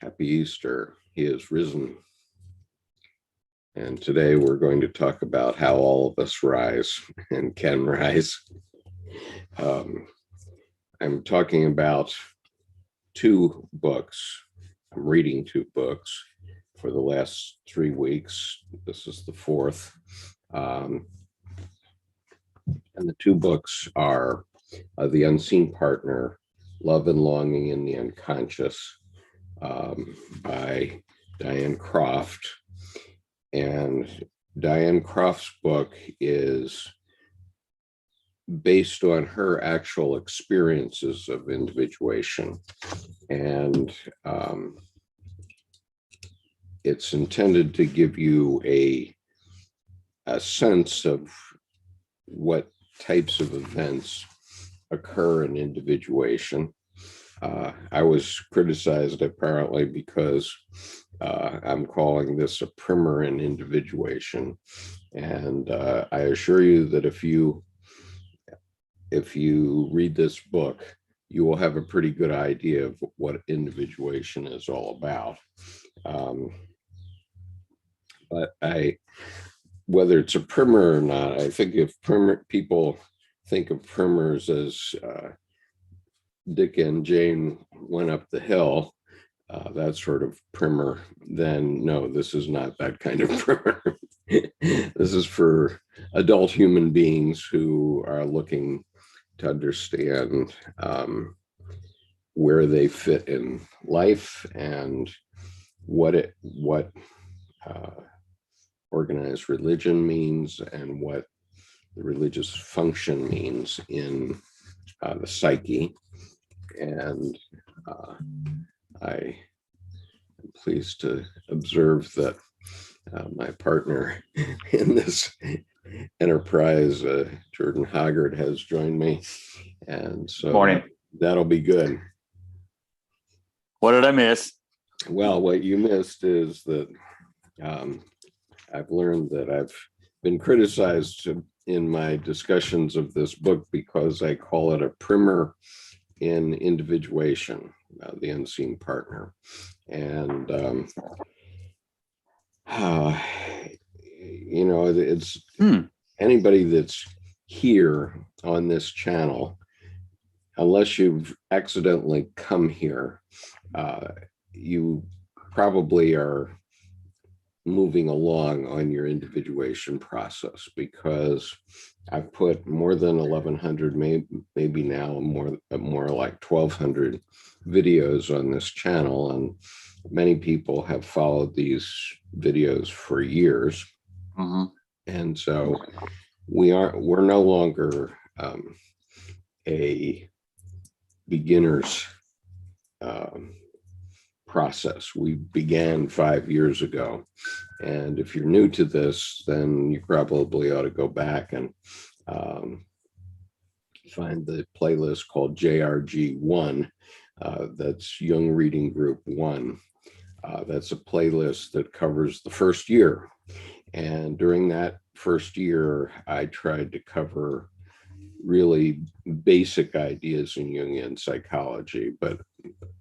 Happy Easter. He is risen. And today we're going to talk about how all of us rise and can rise. I'm talking about two books. I'm reading two books for the last 3 weeks. This is the fourth. And the two books are The Unseen Partner, Love and Longing in the Unconscious, by Diane Croft. And Diane Croft's book is based on her actual experiences of individuation. And it's intended to give you a sense of what types of events occur in individuation. I was criticized apparently because I'm calling this a primer in individuation. And I assure you that if you read this book, you will have a pretty good idea of what individuation is all about. But whether it's a primer or not, I think if people think of primers as Dick and Jane went up the hill, that sort of primer, then no, this is not that kind of primer. This is for adult human beings who are looking to understand where they fit in life and what organized religion means and what the religious function means in the psyche. And I am pleased to observe that my partner in this enterprise, Jordan Hoggard, has joined me. And so Morning. That'll be good. What did I miss? Well, what you missed is that I've learned that I've been criticized in my discussions of this book because I call it a primer in individuation, the unseen partner. And, it's anybody that's here on this channel, unless you've accidentally come here, you probably are moving along on your individuation process, because I've put more than 1,100, maybe now more like 1,200 videos on this channel, and many people have followed these videos for years. Mm-hmm. And so we're no longer a beginner's process. We began 5 years ago. And if you're new to this, then you probably ought to go back and find the playlist called JRG1. That's Jung Reading Group 1. That's a playlist that covers the first year. And during that first year, I tried to cover really basic ideas in Jungian psychology. But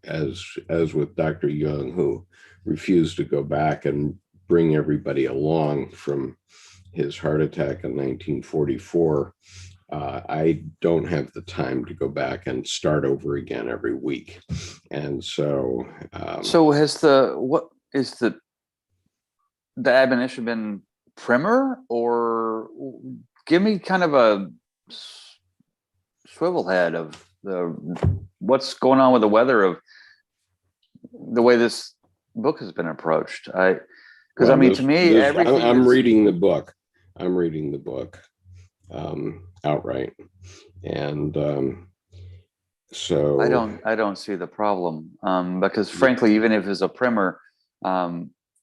as with Dr. Jung, who refused to go back and bring everybody along from his heart attack in 1944, I don't have the time to go back and start over again every week. And so what is the admonition been primer, or give me kind of a swivel head of what's going on with the weather of the way this book has been approached? To me, everything. I'm reading the book. I'm reading the book outright, and so I don't see the problem, because frankly, even if it's a primer,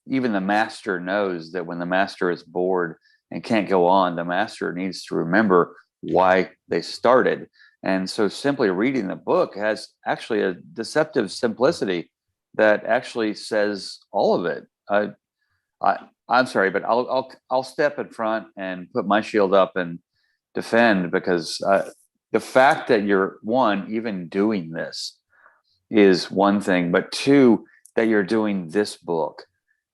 even the master knows that when the master is bored and can't go on, the master needs to remember why they started. And so simply reading the book has actually a deceptive simplicity that actually says all of it. I'm sorry, but I'll step in front and put my shield up and defend, because the fact that you're, one, even doing this is one thing, but two, that you're doing this book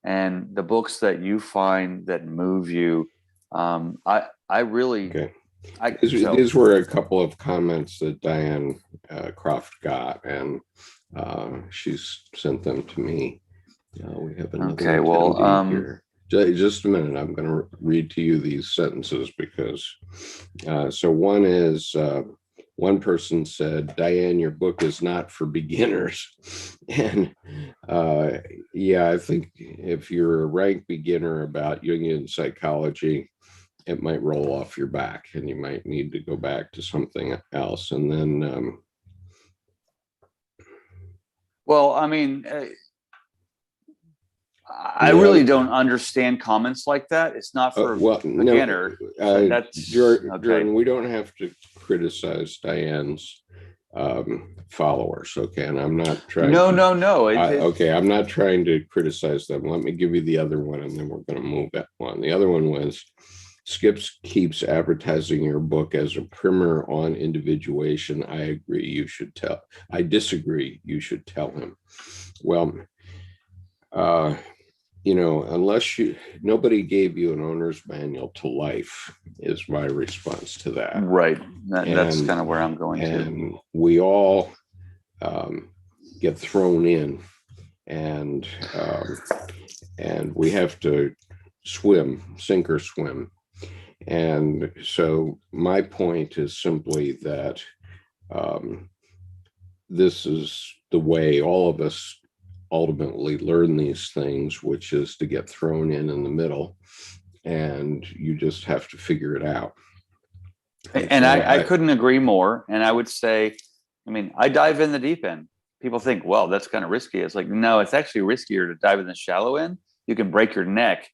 and the books that you find that move you. I really, Okay. so, These were a couple of comments that Diane Croft got, and she's sent them to me. We have another okay, well, here. Just a minute. I'm going to read to you these sentences because, so one is, one person said, Diane, your book is not for beginners. And yeah, I think if you're a rank beginner about Jungian psychology, it might roll off your back and you might need to go back to something else. And then, well, I mean, I really don't understand comments like that. It's not for well, beginner. No, that's Jordan, we don't have to criticize Diane's followers, okay? And I'm not trying no. Okay, I'm not trying to criticize them. Let me give you the other one, and then we're going to move that one. The other one was, Skips keeps advertising your book as a primer on individuation. I agree, you should tell. I disagree, you should tell him. Well, you know, unless nobody gave you an owner's manual to life, is my response to that. Right. That's kind of where I'm going to. And we all get thrown in, and we have to swim, sink or swim. And so my point is simply that this is the way all of us ultimately learn these things, which is to get thrown in the middle, and you just have to figure it out. And so I couldn't agree more. And I would say, I mean, I dive in the deep end. People think, well, that's kind of risky. It's like, no, it's actually riskier to dive in the shallow end. You can break your neck.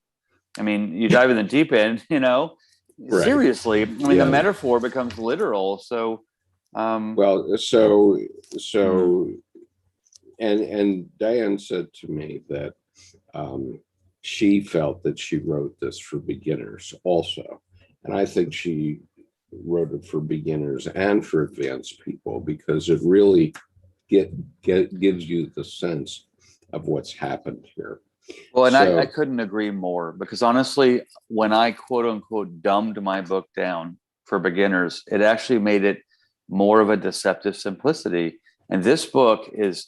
I mean, you dive in the deep end, you know, right. Seriously. I mean, the metaphor becomes literal. So, well, and Diane said to me that she felt that she wrote this for beginners also. And I think she wrote it for beginners and for advanced people, because it really gives you the sense of what's happened here. Well, and I couldn't agree more, because honestly, when I quote unquote dumbed my book down for beginners, it actually made it more of a deceptive simplicity. And this book is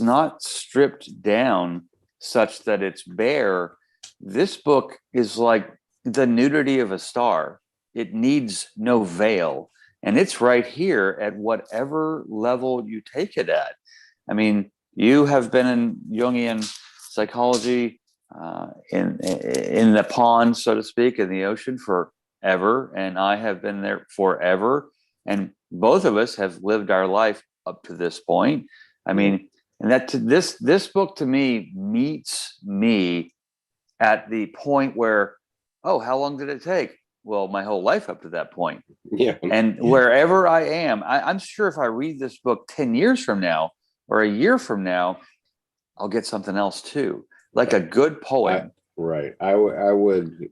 not stripped down such that it's bare. This book is like the nudity of a star. It needs no veil. And it's right here at whatever level you take it at. I mean, you have been in Jungian psychology in the pond, so to speak, in the ocean forever. And I have been there forever. And both of us have lived our life up to this point. I mean, and that this book to me meets me at the point where, oh, how long did it take? Well, my whole life up to that point. Yeah. And wherever I am, I'm sure if I read this book 10 years from now or a year from now, I'll get something else too, like a good poem. Right. I would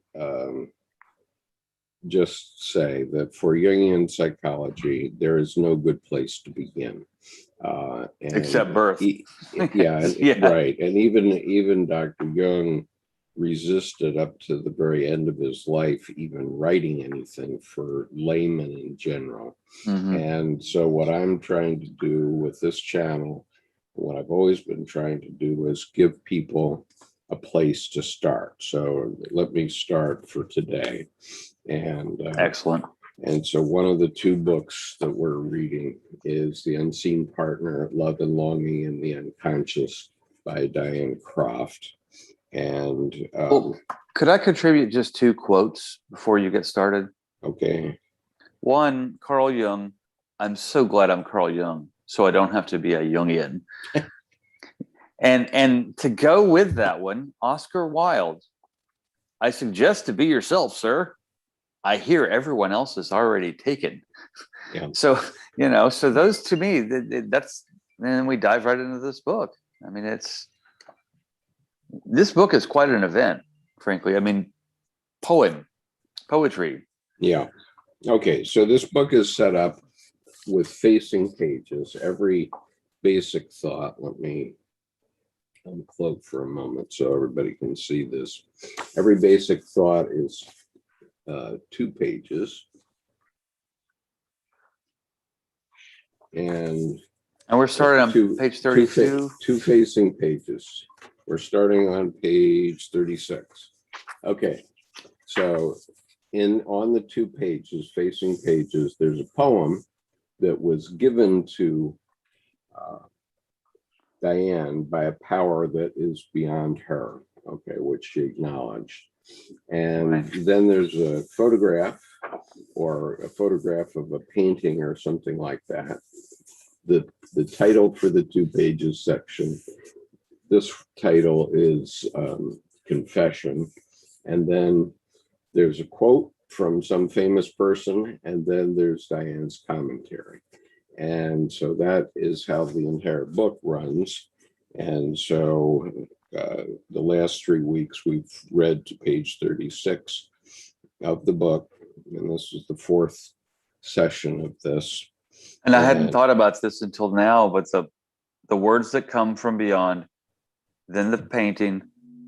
just say that for Jungian psychology, there is no good place to begin. Except birth. Yeah. Right. And even Dr. Jung resisted up to the very end of his life even writing anything for laymen in general. Mm-hmm. And so what I'm trying to do with this channel, what I've always been trying to do, is give people a place to start. So let me start for today. And excellent. And so one of the two books that we're reading is The Unseen Partner, Love and Longing in the Unconscious by Diane Croft. And well, could I contribute just two quotes before you get started? Okay. One, Carl Jung. I'm so glad I'm Carl Jung, so I don't have to be a Jungian. and to go with that one, Oscar Wilde. I suggest to be yourself, sir. I hear everyone else is already taken. Yeah. So, you know, so those to me, that's, and then we dive right into this book. I mean, this book is quite an event, frankly. I mean, poetry. Yeah. Okay. So this book is set up with facing pages. Every basic thought, let me uncloak for a moment so everybody can see this. Every basic thought is 2 pages. And we're starting on page 32. Two facing pages. We're starting on page 36. Okay, so on the 2 pages, facing pages, there's a poem that was given to Diane by a power that is beyond her, okay, which she acknowledged. And Right. then there's a photograph or a photograph of a painting or something like that. The title for the 2 pages section, this title is Confession. And then there's a quote from some famous person, and then there's Diane's commentary. And so that is how the entire book runs. And so the last 3 weeks, we've read to page 36 of the book. And this is the 4th session of this. And I hadn't thought about this until now, but the words that come from beyond, then the painting,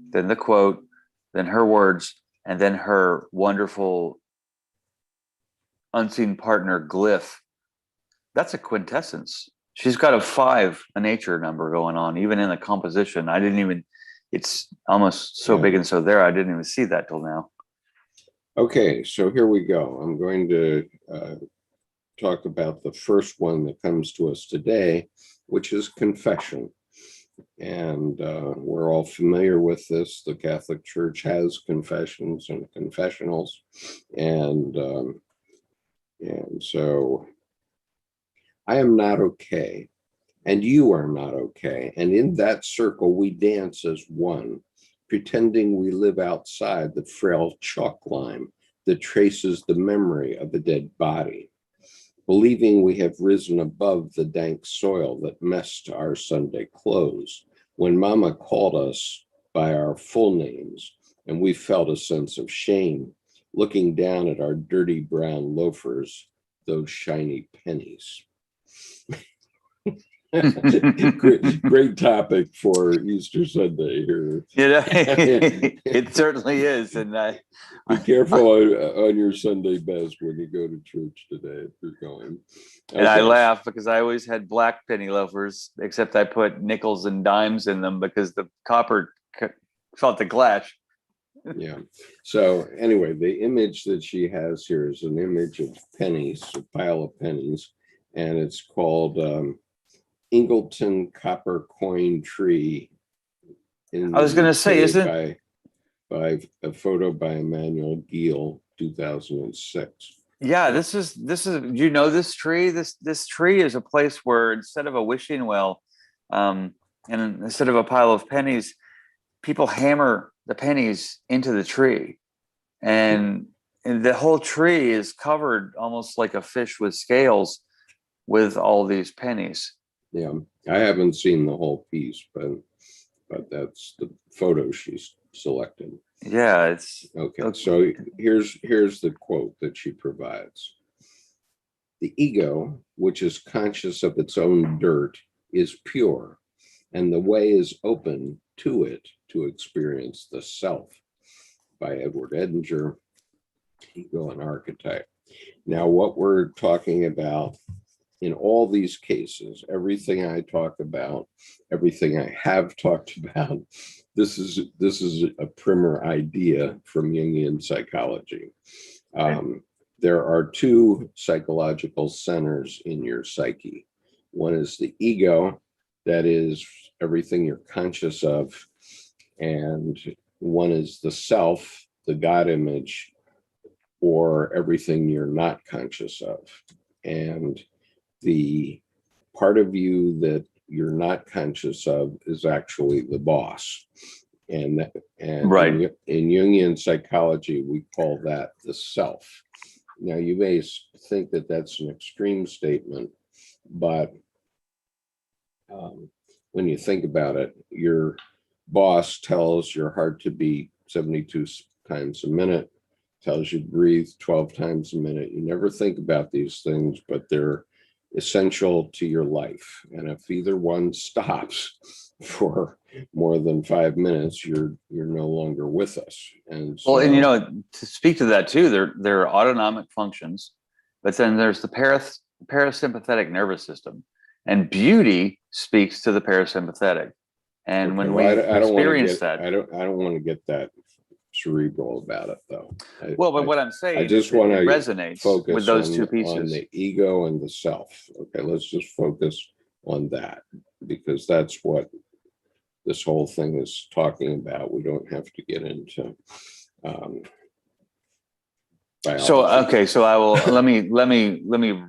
then the quote, then her words, and then her wonderful unseen partner glyph. That's a quintessence. She's got a 5, a nature number going on, even in the composition. It's almost so big and so there, I didn't even see that till now. Okay, so here we go. I'm going to talk about the first one that comes to us today, which is confession. And we're all familiar with this. The Catholic Church has confessions and confessionals. And so I am not okay, and you are not okay. And in that circle, we dance as one, pretending we live outside the frail chalk line that traces the memory of a dead body, believing we have risen above the dank soil that messed our Sunday clothes when Mama called us by our full names, and we felt a sense of shame, looking down at our dirty brown loafers, those shiny pennies. Great topic for Easter Sunday here. It certainly is. And be careful on your Sunday best when you go to church today if you're going. Okay. And I laugh because I always had black penny loafers, except I put nickels and dimes in them because the copper felt the clash. Yeah. So anyway, the image that she has here is an image of pennies, a pile of pennies, and it's called Ingleton Copper Coin Tree. I was going to say, isn't it by a photo by Emmanuel Giel, 2006. Yeah, this is you know this tree? This tree is a place where instead of a wishing well, and instead of a pile of pennies, people hammer the pennies into the tree. And the whole tree is covered almost like a fish with scales with all these pennies. Yeah, I haven't seen the whole piece, but that's the photo she's selected. Yeah, it's okay. So here's the quote that she provides. The ego, which is conscious of its own dirt, is pure, and the way is open to it to experience the self. By Edward Edinger, Ego and Archetype. Now, what we're talking about in all these cases, everything I talk about, everything I have talked about, this is a primer idea from Jungian psychology. There are 2 psychological centers in your psyche. One is the ego, that is everything you're conscious of, and one is the self, the God image, or everything you're not conscious of. And the part of you that you're not conscious of is actually the boss. And right. In Jungian psychology, we call that the self. Now, you may think that that's an extreme statement, but when you think about it, your boss tells your heart to beat 72 times a minute, tells you to breathe 12 times a minute. You never think about these things, but they're essential to your life. And if either one stops, for more than 5 minutes, you're no longer with us. And Well, and so, to speak to that too, there are autonomic functions, but then there's the parasympathetic nervous system, and beauty speaks to the parasympathetic. And okay, when well, we I don't want to experience get, that, I don't want to get that cerebral about it, though. well, but I, what I'm I saying is just it, want it to resonates with focus those two on pieces. the ego and the self. Okay, let's just focus on that, because that's what this whole thing is talking about. We don't have to get into um, So biology. okay, so I will let me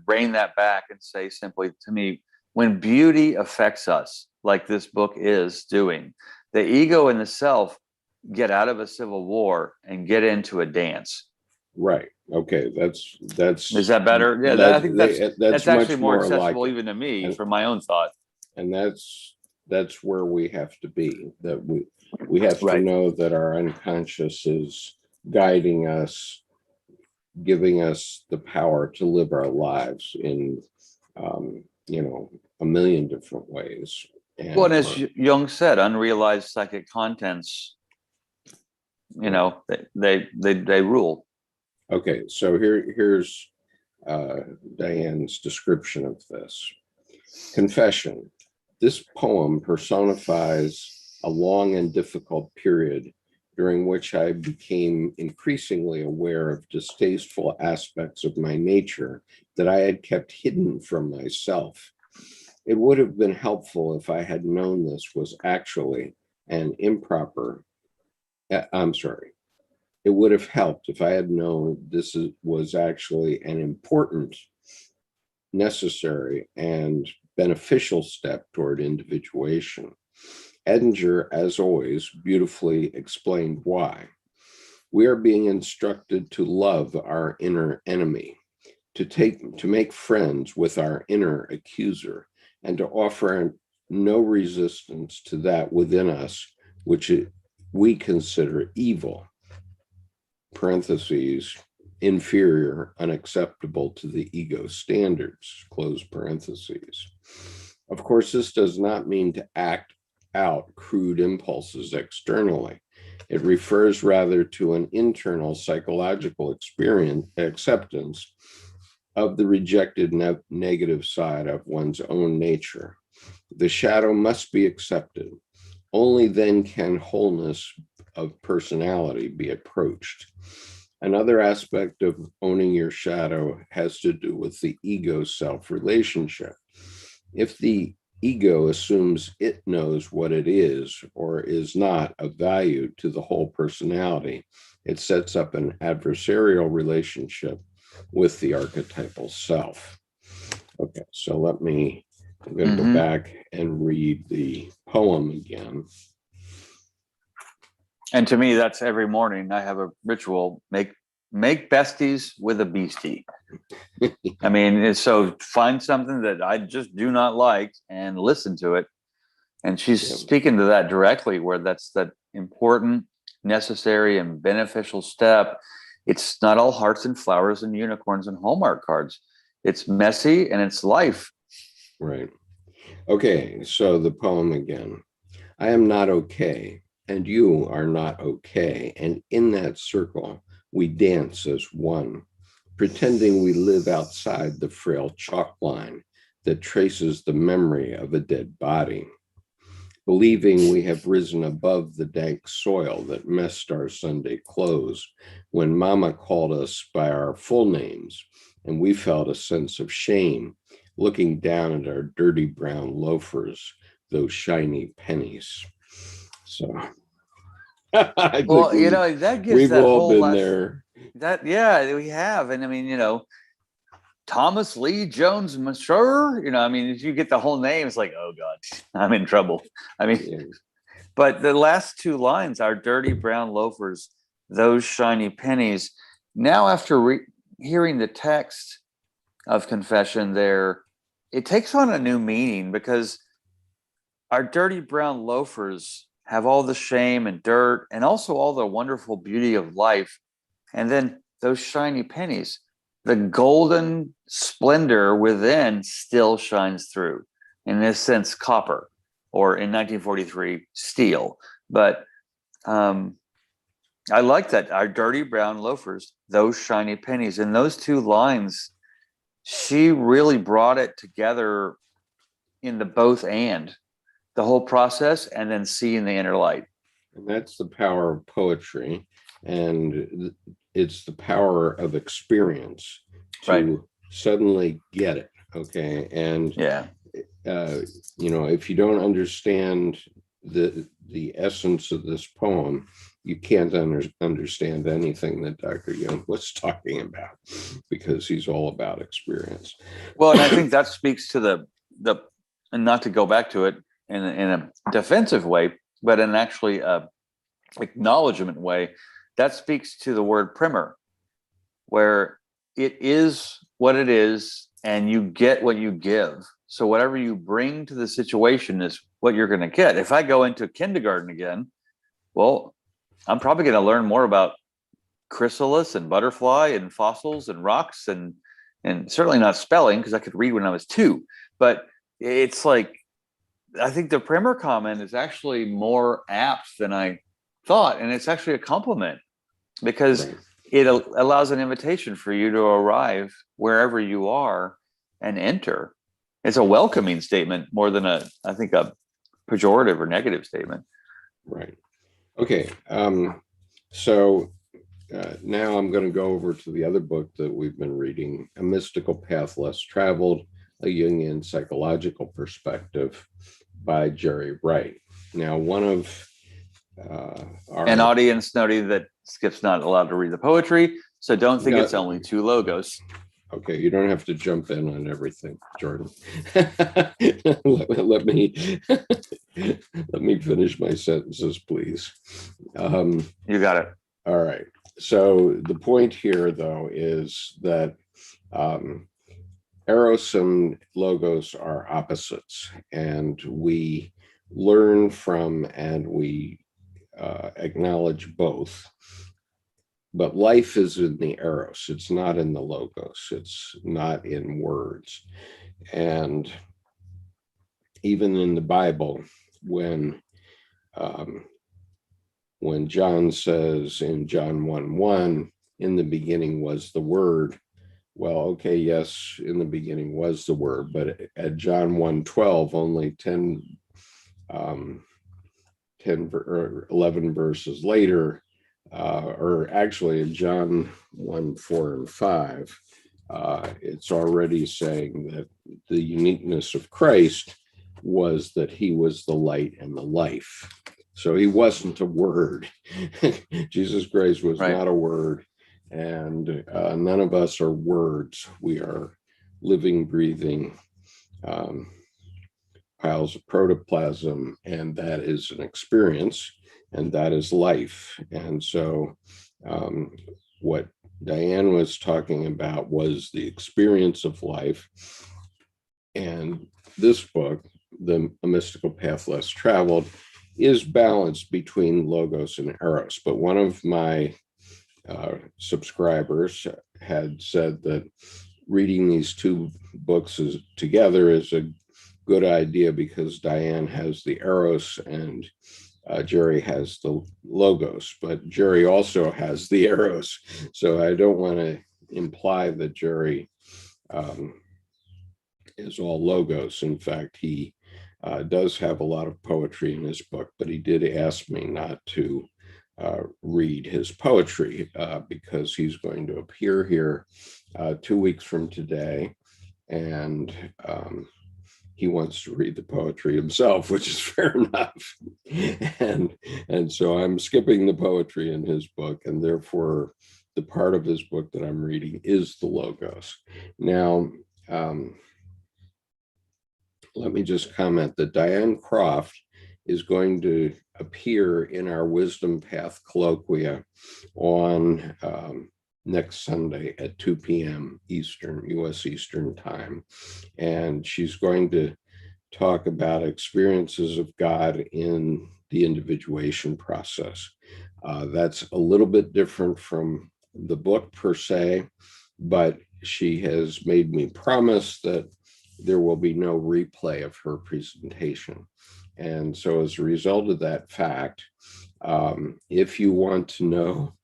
rein that back and say simply, to me, when beauty affects us, like this book is doing, the ego and the self get out of a civil war and get into a dance. Right. Okay. Is that better? Yeah, I think That's that's actually much more more like accessible it, even to me and from my own thought. and that's where we have to be. That we have to Right. know that our unconscious is guiding us, giving us the power to live our lives in, a million different ways. Well, And and as Jung said, unrealized psychic contents, right. they rule. Okay. So here's Diane's description of this. Confession. This poem personifies a long and difficult period during which I became increasingly aware of distasteful aspects of my nature that I had kept hidden from myself. It would have been helpful if I had known this was actually an improper, I'm sorry, it would have helped if I had known was actually an important, necessary, and beneficial step toward individuation. Edinger, as always, beautifully explained why. We are being instructed to love our inner enemy, to make friends with our inner accuser, and to offer no resistance to that within us which we consider evil, parentheses, inferior, unacceptable to the ego standards, close parentheses. Of course, this does not mean to act out crude impulses externally. It refers rather to an internal psychological experience, acceptance of the rejected negative side of one's own nature. The shadow must be accepted. Only then can wholeness of personality be approached. Another aspect of owning your shadow has to do with the ego-self relationship. If the ego assumes it knows what it is or is not of value to the whole personality, it sets up an adversarial relationship with the archetypal self. Okay, so I'm going to go back and read the poem again. And to me, that's every morning I have a ritual: make besties with a beastie. I mean, so find something that I just do not like and listen to it. And she's speaking to that directly, where that's that important, necessary, and beneficial step. It's not all hearts and flowers and unicorns and Hallmark cards. It's messy and it's life. Right. Okay, so the poem again. I am not okay, and you are not okay. And in that circle, we dance as one, pretending we live outside the frail chalk line that traces the memory of a dead body, believing we have risen above the dank soil that messed our Sunday clothes when Mama called us by our full names, and we felt a sense of shame looking down at our dirty brown loafers, those shiny pennies. So I Well, think that gives we've that all whole been last there. that yeah, we have. And I mean, Thomas Lee Jones Mature, I mean, if you get the whole name, it's like, oh God, I'm in trouble. I mean, Yeah. but the last two lines, our dirty brown loafers, those shiny pennies. Now, after hearing the text of confession there, it takes on a new meaning, because our dirty brown loafers have all the shame and dirt and also all the wonderful beauty of life. And then those shiny pennies, the golden splendor within still shines through. In this sense, copper. or in 1943, steel. But I like that. Our dirty brown loafers, those shiny pennies. And those two lines, she really brought it together in the both and the whole process, and then seeing the inner light. And that's the power of poetry. And it's the power of experience to suddenly get it. Okay. And, if you don't understand the essence of this poem, you can't understand anything that Dr. Jung was talking about, because he's all about experience. Well, and I think that speaks to the and not to go back to it in a defensive way, but in actually a acknowledgement way, that speaks to the word primer, where it is what it is and you get what you give. So whatever you bring to the situation is what you're going to get. If I go into kindergarten again, well, I'm probably going to learn more about chrysalis and butterfly and fossils and rocks and certainly not spelling, because I could read when I was 2. But it's like, I think the primer comment is actually more apt than I thought. And it's actually a compliment, because it allows an invitation for you to arrive wherever you are and enter. It's a welcoming statement more than a pejorative or negative statement. Right. Okay. So now I'm going to go over to the other book that we've been reading, A Mystical Path Less Traveled, a Jungian Psychological Perspective by Jerry Wright. Now, one of an audience noting that Skip's not allowed to read the poetry, so don't think it's only 2 logos. Okay, you don't have to jump in on everything, Jordan. let me finish my sentences, please. You got it. All right. So the point here, though, is that eros and logos are opposites, and we learn from and we acknowledge both. But life is in the eros. It's not in the logos. It's not in words. And even in the Bible, when John says in John 1:1, in the beginning was the Word. Well, okay, yes, in the beginning was the Word, but at John 1:12, only 11 verses later, or actually in John 1:4 and 5, it's already saying that the uniqueness of Christ was that he was the light and the life. So he wasn't a word. Jesus Christ was not a word, and none of us are words. We are living, breathing piles of protoplasm, and that is an experience, and that is life. And so what Diane was talking about was the experience of life. And this book, A Mystical Path Less Traveled, is balanced between logos and eros. But one of my subscribers had said that reading these 2 books together is a good idea, because Diane has the eros and Jerry has the logos, but Jerry also has the eros. So I don't want to imply that Jerry is all logos. In fact, he does have a lot of poetry in his book, but he did ask me not to read his poetry because he's going to appear here 2 weeks from today, and he wants to read the poetry himself, which is fair enough. And so I'm skipping the poetry in his book, and therefore the part of his book that I'm reading is the logos. Now, let me just comment that Diane Croft is going to appear in our Wisdom Path colloquia on next Sunday at 2 p.m. Eastern, U.S. Eastern time. And she's going to talk about experiences of God in the individuation process. That's a little bit different from the book per se, but she has made me promise that there will be no replay of her presentation. And so as a result of that fact, if you want to know,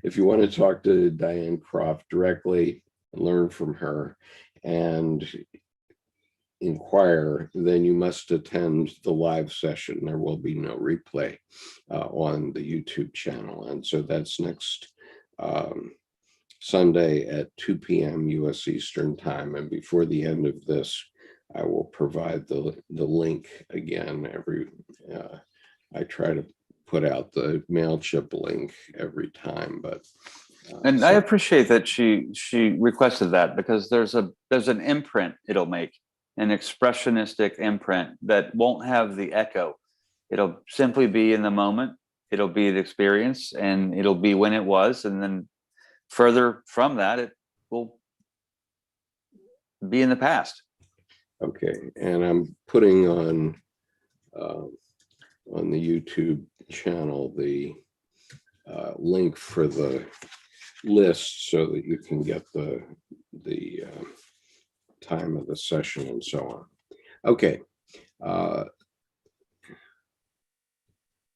if you want to talk to Diane Croft directly, learn from her, and inquire, then you must attend the live session. There will be no replay on the YouTube channel. And so that's next Sunday at 2 p.m. U.S. Eastern Time. And before the end of this, I will provide the link again. I try to put out the MailChimp link every time, but and I appreciate that she requested that, because there's an imprint it'll make, an expressionistic imprint that won't have the echo. It'll simply be in the moment. It'll be the experience, and it'll be when it was, and then further from that, it will be in the past. Okay, and I'm putting on the YouTube channel the link for the list so that you can get the time of the session and so on. Okay. All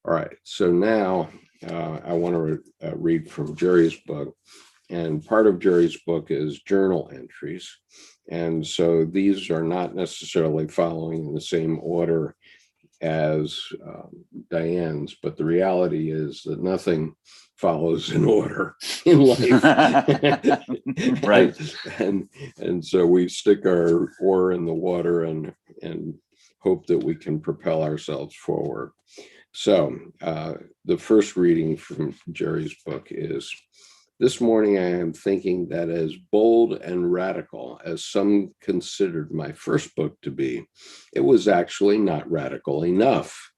right. So now I want to read from Jerry's book. And part of Jerry's book is journal entries. And so these are not necessarily following the same order as Diane's, but the reality is that nothing follows in order in life. Right. And so we stick our oar in the water and hope that we can propel ourselves forward. So the first reading from Jerry's book is, this morning I am thinking that as bold and radical as some considered my first book to be, it was actually not radical enough.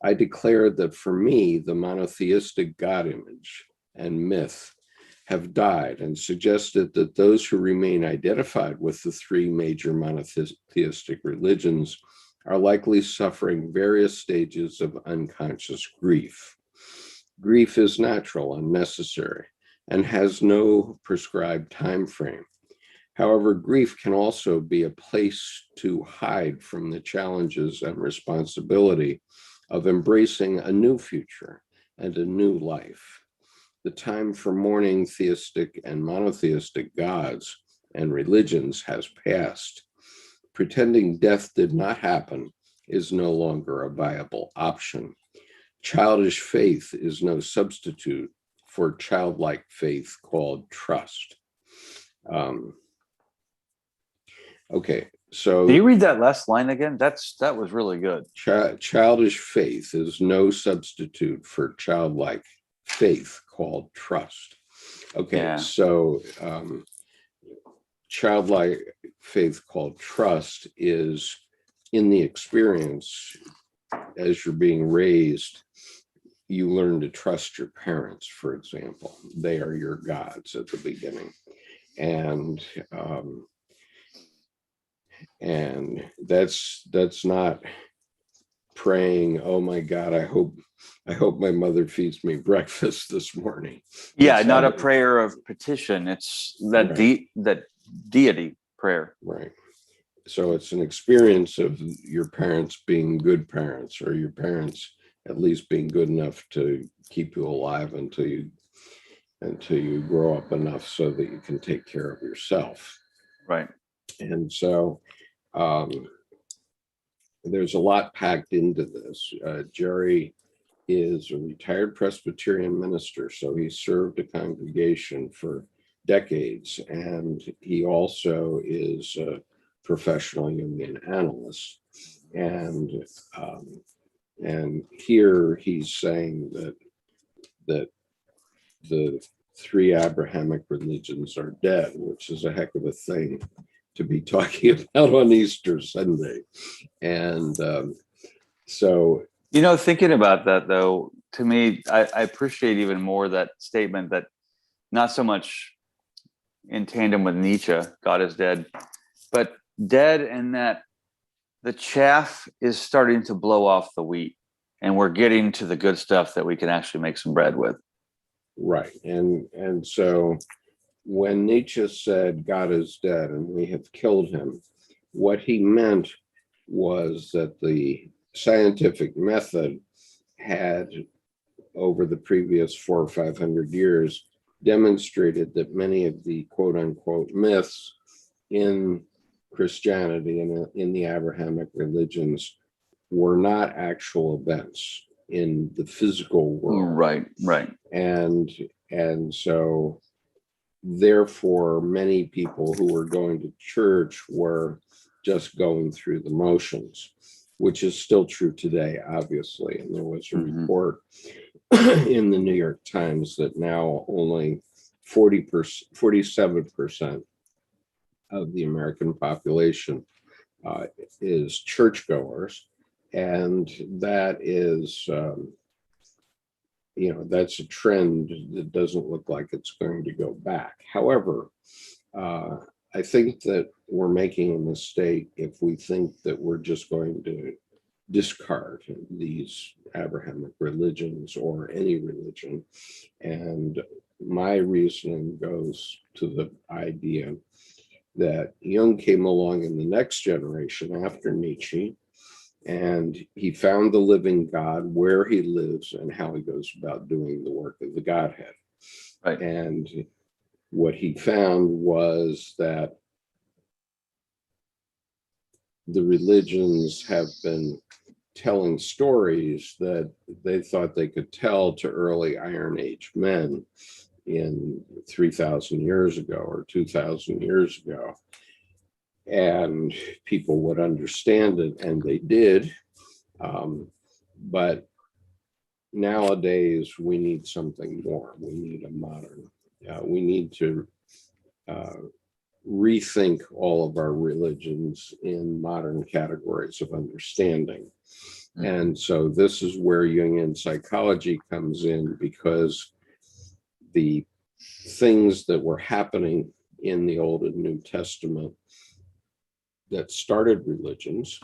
I declared that for me, the monotheistic God image and myth have died, and suggested that those who remain identified with the three major monotheistic religions are likely suffering various stages of unconscious grief. Grief is natural and necessary, and has no prescribed time frame. However, grief can also be a place to hide from the challenges and responsibility of embracing a new future and a new life. The time for mourning theistic and monotheistic gods and religions has passed. Pretending death did not happen is no longer a viable option. Childish faith is no substitute for childlike faith called trust. Okay, so can you read that last line again? That was really good. Childish faith is no substitute for childlike faith called trust. Okay, yeah. So childlike faith called trust is in the experience as you're being raised. You learn to trust your parents, for example. They are your gods at the beginning. And that's not praying, oh my God, I hope my mother feeds me breakfast this morning. Yeah, it's not a prayer of petition. It's that right. That deity prayer. Right. So it's an experience of your parents being good parents, or your parents at least being good enough to keep you alive until you grow up enough so that you can take care of yourself. Right. And so there's a lot packed into this. Jerry is a retired Presbyterian minister, so he served a congregation for decades, and he also is a professional Jungian analyst. And here he's saying that the three Abrahamic religions are dead, which is a heck of a thing to be talking about on Easter Sunday. And so, thinking about that, though, to me, I appreciate even more that statement that not so much in tandem with Nietzsche, God is dead, but dead in that the chaff is starting to blow off the wheat, and we're getting to the good stuff that we can actually make some bread with. Right. And so when Nietzsche said God is dead and we have killed him, what he meant was that the scientific method had, over the previous 400 or 500 years, demonstrated that many of the quote unquote myths in Christianity and in the Abrahamic religions were not actual events in the physical world. Right, right. And so therefore many people who were going to church were just going through the motions, which is still true today, obviously. And there was a report in the New York Times that now only 47% of the American population is churchgoers. And that is, that's a trend that doesn't look like it's going to go back. However, I think that we're making a mistake if we think that we're just going to discard these Abrahamic religions or any religion. And my reasoning goes to the idea that Jung came along in the next generation after Nietzsche, and he found the living God where he lives and how he goes about doing the work of the Godhead. Right. And what he found was that the religions have been telling stories that they thought they could tell to early Iron Age men in 3,000 years ago or 2,000 years ago. And people would understand it, and they did. But nowadays, we need something more. We need a modern, we need to rethink all of our religions in modern categories of understanding. And so this is where Jungian psychology comes in, because the things that were happening in the Old and New Testament that started religions,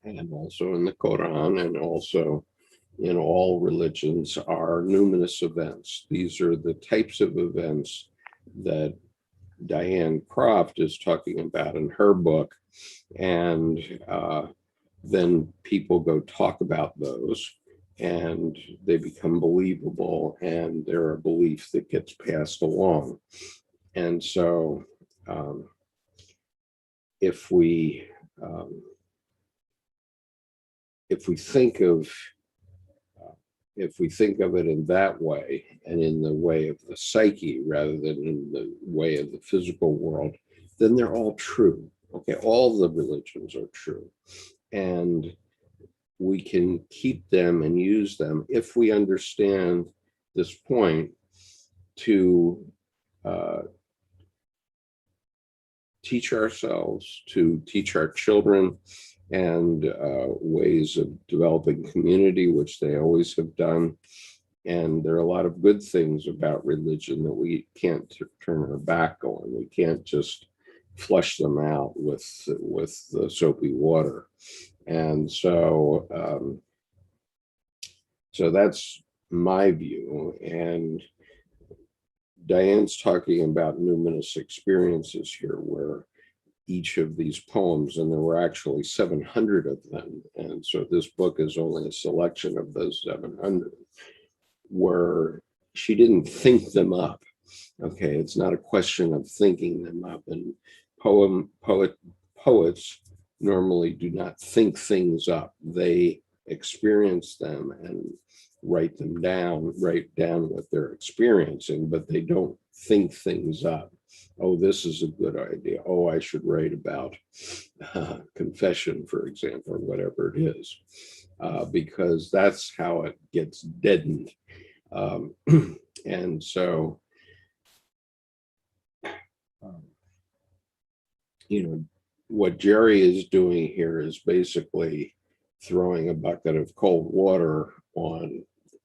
and also in the Quran, and also in all religions, are numinous events. These are the types of events that Diane Croft is talking about in her book. And then people go talk about those, and they become believable, and they're a belief that gets passed along. And so if we think of it in that way, and in the way of the psyche rather than in the way of the physical world, then they're all true. Okay, all the religions are true, and we can keep them and use them if we understand this point to teach ourselves, to teach our children, and ways of developing community, which they always have done. And there are a lot of good things about religion that we can't turn our back on. We can't just flush them out with the soapy water. And so, so that's my view. And Diane's talking about numinous experiences here, where each of these poems, and there were actually 700 of them, and so this book is only a selection of those 700, where she didn't think them up. Okay, it's not a question of thinking them up, and poets normally do not think things up. They experience them and write down what they're experiencing, but they don't think things up. Oh, this is a good idea. Oh, I should write about confession, for example, or whatever it is, because that's how it gets deadened. And so, what Jerry is doing here is basically throwing a bucket of cold water on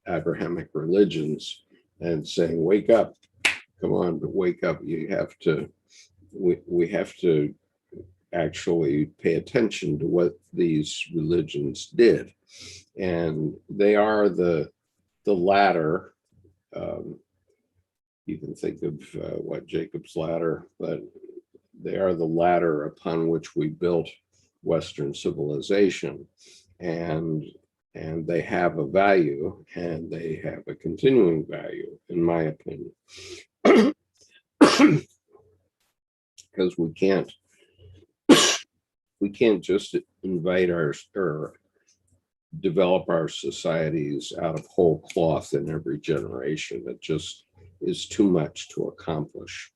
Abrahamic religions and saying, wake up, come on, wake up. You have to, we have to actually pay attention to what these religions did. And they are the ladder. You can think of what Jacob's ladder, but they are the ladder upon which we built Western civilization. and they have a value, and they have a continuing value, in my opinion. Because we can't just invite or develop our societies out of whole cloth in every generation. It just is too much to accomplish.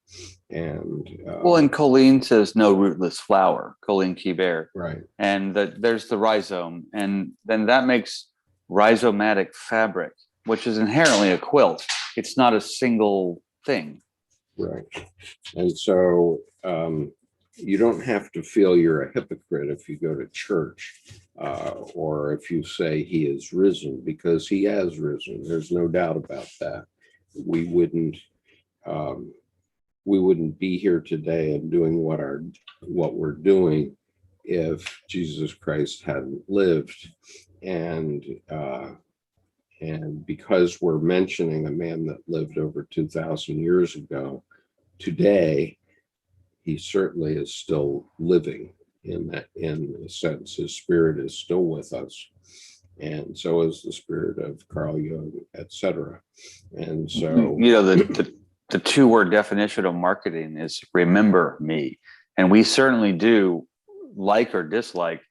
And well, and Colleen says no rootless flower, Colleen Keybear. right. And there's the rhizome, and then that makes rhizomatic fabric, which is inherently a quilt. It's not a single thing. Right. And so you don't have to feel you're a hypocrite if you go to church or if you say he is risen, because he has risen. There's no doubt about that. We wouldn't be here today and doing what we're doing if Jesus Christ hadn't lived. And because we're mentioning a man that lived over 2,000 years ago, today, he certainly is still living in a sense. His spirit is still with us. And so is the spirit of Carl Jung, etc. And so, the two-word definition of marketing is remember me. And we certainly do, like or dislike,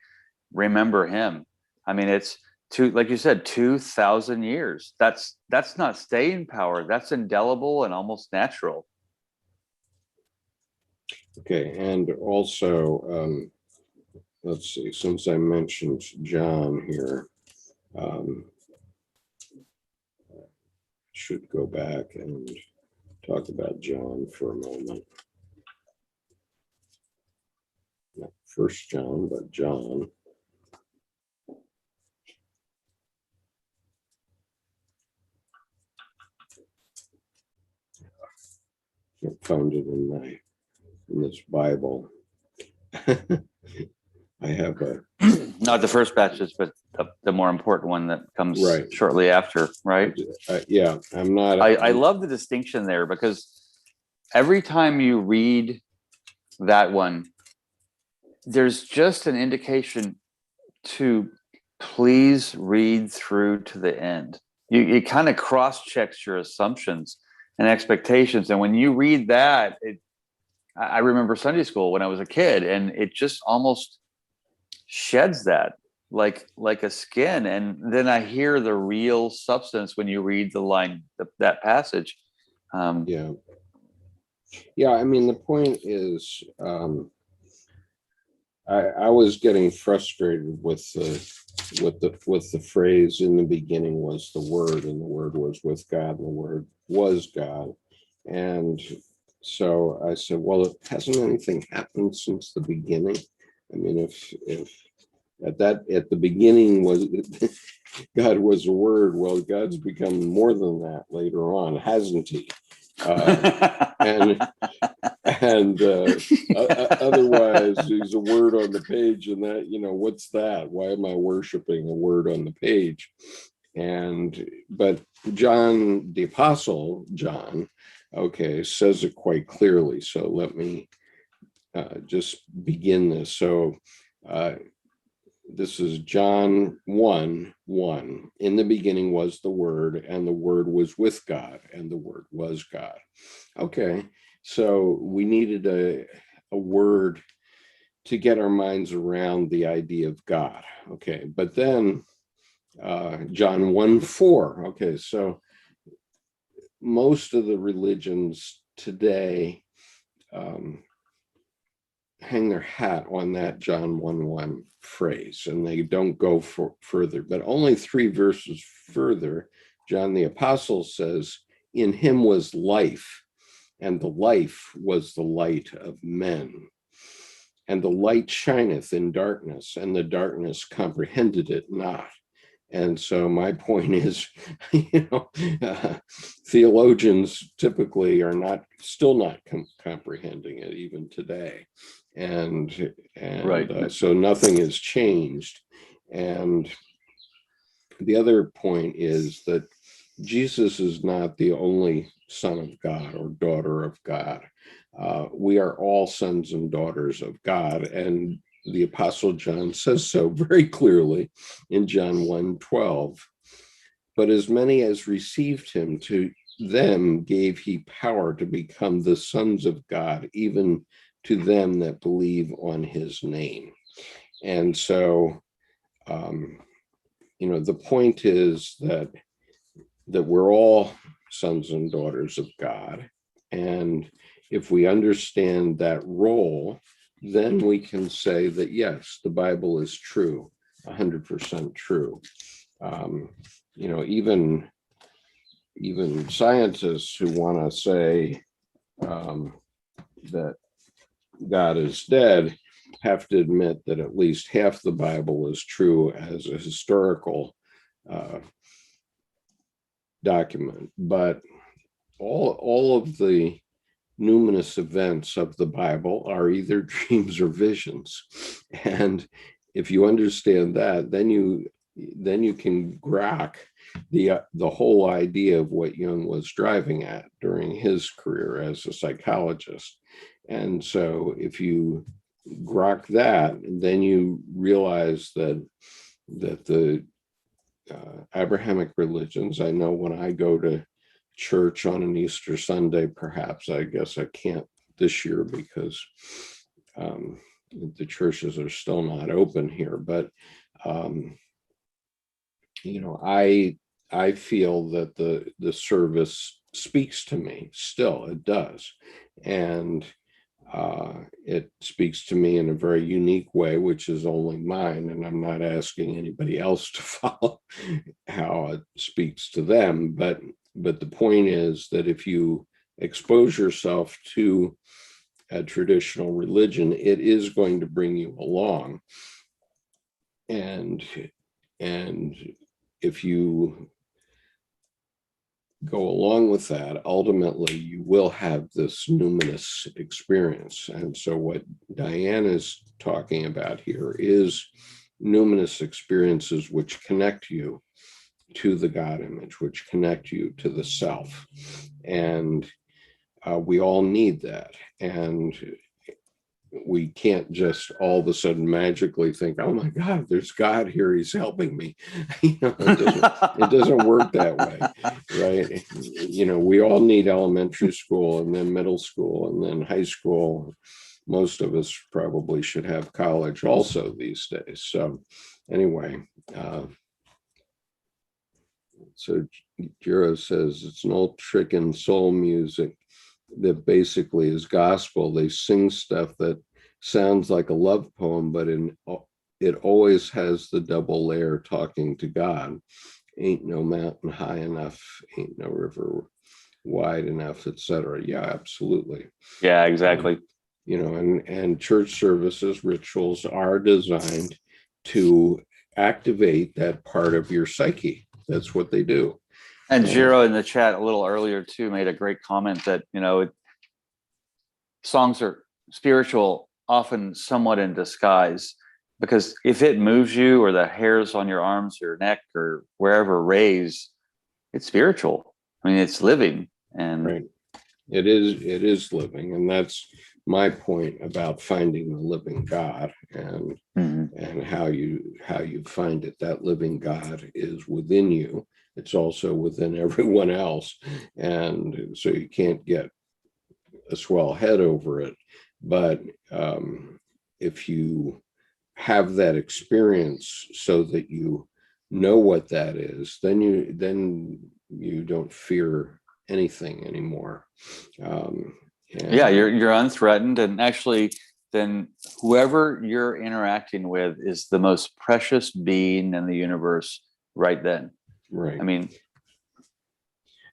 remember him. I mean, it's like you said, 2,000 years. That's not staying power. That's indelible and almost natural. okay. And also, let's see, since I mentioned John here, should go back and talk about John for a moment. Not First John, but John. I found it in this Bible. I have not the first batches, but the more important one that comes right shortly after, right? Yeah, I'm not. I love the distinction there, because every time you read that one, there's just an indication to please read through to the end. It kind of cross-checks your assumptions and expectations. And when you read that, I remember Sunday school when I was a kid, and it just almost sheds that like a skin. And then I hear the real substance when you read the line, that passage. Yeah. I mean, the point is, I was getting frustrated with the phrase, in the beginning was the Word, and the Word was with God, and the Word was God. And so I said, well, hasn't anything happened since the beginning? I mean, if at the beginning was God was a Word, well, God's become more than that later on, hasn't he? And otherwise, he's a word on the page, and that, what's that? Why am I worshiping a word on the page? But John, the Apostle John, says it quite clearly. So let me just begin this. So this is John 1:1. In the beginning was the Word, and the Word was with God, and the Word was God. Okay, so we needed a word to get our minds around the idea of God. Okay, but then John 1:4. Okay, so most of the religions today hang their hat on that John 1:1 phrase, and they don't go further. But only 3 verses further, John the Apostle says, in him was life, and the life was the light of men. And the light shineth in darkness, and the darkness comprehended it not. And so my point is, theologians typically are still not comprehending it even today. And right. So nothing has changed. And the other point is that Jesus is not the only son of God or daughter of God. We are all sons and daughters of God. And the Apostle John says so very clearly in John 1:12. But as many as received him, to them gave he power to become the sons of God, even to them that believe on his name. And so, the point is that we're all sons and daughters of God. And if we understand that role, then we can say that, yes, the Bible is true, 100% true. Even scientists who want to say that God is dead have to admit that at least half the Bible is true as a historical document. But all of the numinous events of the Bible are either dreams or visions. And if you understand that, then you can grok the whole idea of what Jung was driving at during his career as a psychologist. And so if you grok that, then you realize that the Abrahamic religions, I know when I go to church on an Easter Sunday, perhaps, I guess I can't this year because the churches are still not open here, but I feel that the service speaks to me still. It does. And it speaks to me in a very unique way, which is only mine. And I'm not asking anybody else to follow how it speaks to them. But the point is that if you expose yourself to a traditional religion, it is going to bring you along. And if you go along with that, ultimately you will have this numinous experience. And so what Diane is talking about here is numinous experiences which connect you to the God image, which connect you to the self. And we all need that. And we can't just all of a sudden magically think, oh my God, there's God here, he's helping me. It doesn't work that way, right? We all need elementary school and then middle school and then high school. Most of us probably should have college also these days. So anyway, so Jiro says it's an old trick in soul music that basically is gospel. They sing stuff that sounds like a love poem, but it always has the double layer talking to God. Ain't no mountain high enough, ain't no river wide enough, etc. Yeah, absolutely. Yeah, exactly. And church services, rituals are designed to activate that part of your psyche. That's what they do. And Jiro in the chat a little earlier too made a great comment that songs are spiritual, often somewhat in disguise, because if it moves you or the hairs on your arms or neck or wherever raise, it's spiritual. I mean, it's living. And right. It is living. And that's my point about finding the living God and how you find it. That living God is within you. It's also within everyone else. And so you can't get a swell head over it. But if you have that experience so that you know what that is, then you don't fear anything anymore. You're unthreatened. And actually, then whoever you're interacting with is the most precious being in the universe right then. Right. I mean,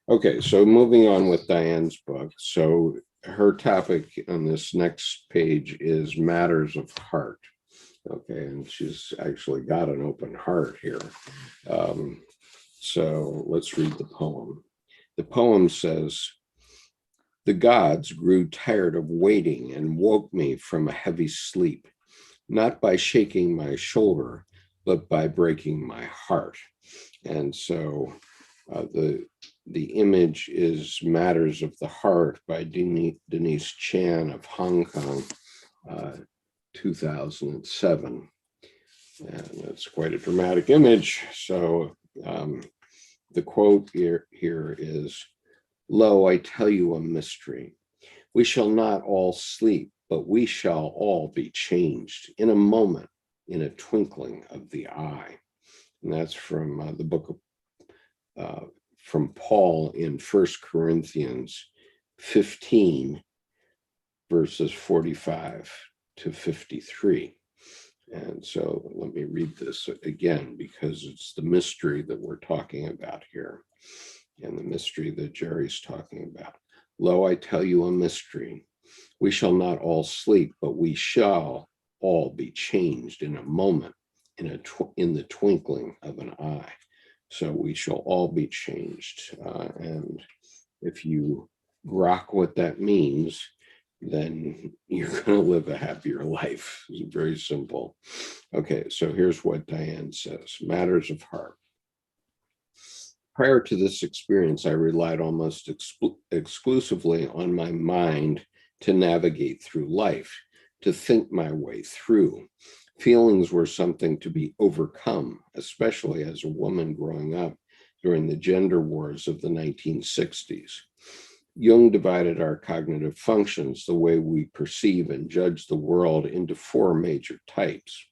okay, so moving on with Diane's book. So her topic on this next page is matters of heart. Okay, and she's actually got an open heart here. So let's read the poem. The poem says, the gods grew tired of waiting and woke me from a heavy sleep, not by shaking my shoulder, but by breaking my heart. And so the image is Matters of the Heart by Denise Chan of Hong Kong, 2007. And it's quite a dramatic image. So the quote here is, "Lo, I tell you a mystery. We shall not all sleep, but we shall all be changed in a moment, in a twinkling of the eye." And that's from the book of from Paul in 1 Corinthians 15, verses 45 to 53. And so let me read this again, because it's the mystery that we're talking about here, and the mystery that Jerry's talking about. "Lo, I tell you a mystery. We shall not all sleep, but we shall all be changed in a moment, in the twinkling of an eye." So we shall all be changed. And if you grok what that means, then you're going to live a happier life. It's very simple. Okay, so here's what Diane says. Matters of heart. Prior to this experience, I relied almost exclusively on my mind to navigate through life, to think my way through. Feelings were something to be overcome, especially as a woman growing up during the gender wars of the 1960s. Jung divided our cognitive functions, the way we perceive and judge the world, into 4 major types: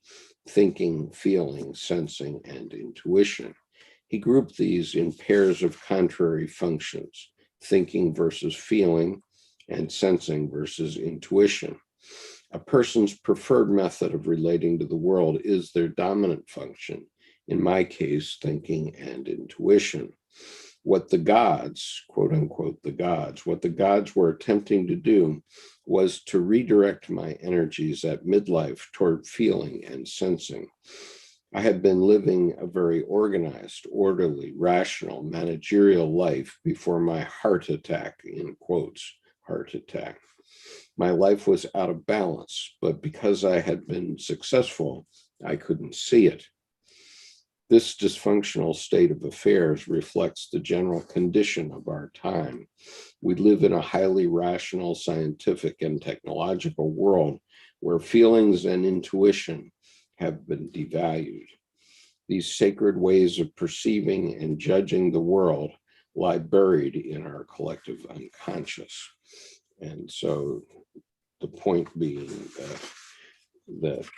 thinking, feeling, sensing, and intuition. He grouped these in pairs of contrary functions: thinking versus feeling, and sensing versus intuition. A person's preferred method of relating to the world is their dominant function, in my case, thinking and intuition. What the gods, quote unquote, what the gods were attempting to do was to redirect my energies at midlife toward feeling and sensing. I had been living a very organized, orderly, rational, managerial life before my heart attack, in quotes, heart attack. My life was out of balance, but because I had been successful, I couldn't see it. This dysfunctional state of affairs reflects the general condition of our time. We live in a highly rational, scientific, and technological world where feelings and intuition have been devalued. These sacred ways of perceiving and judging the world lie buried in our collective unconscious. And so the point being that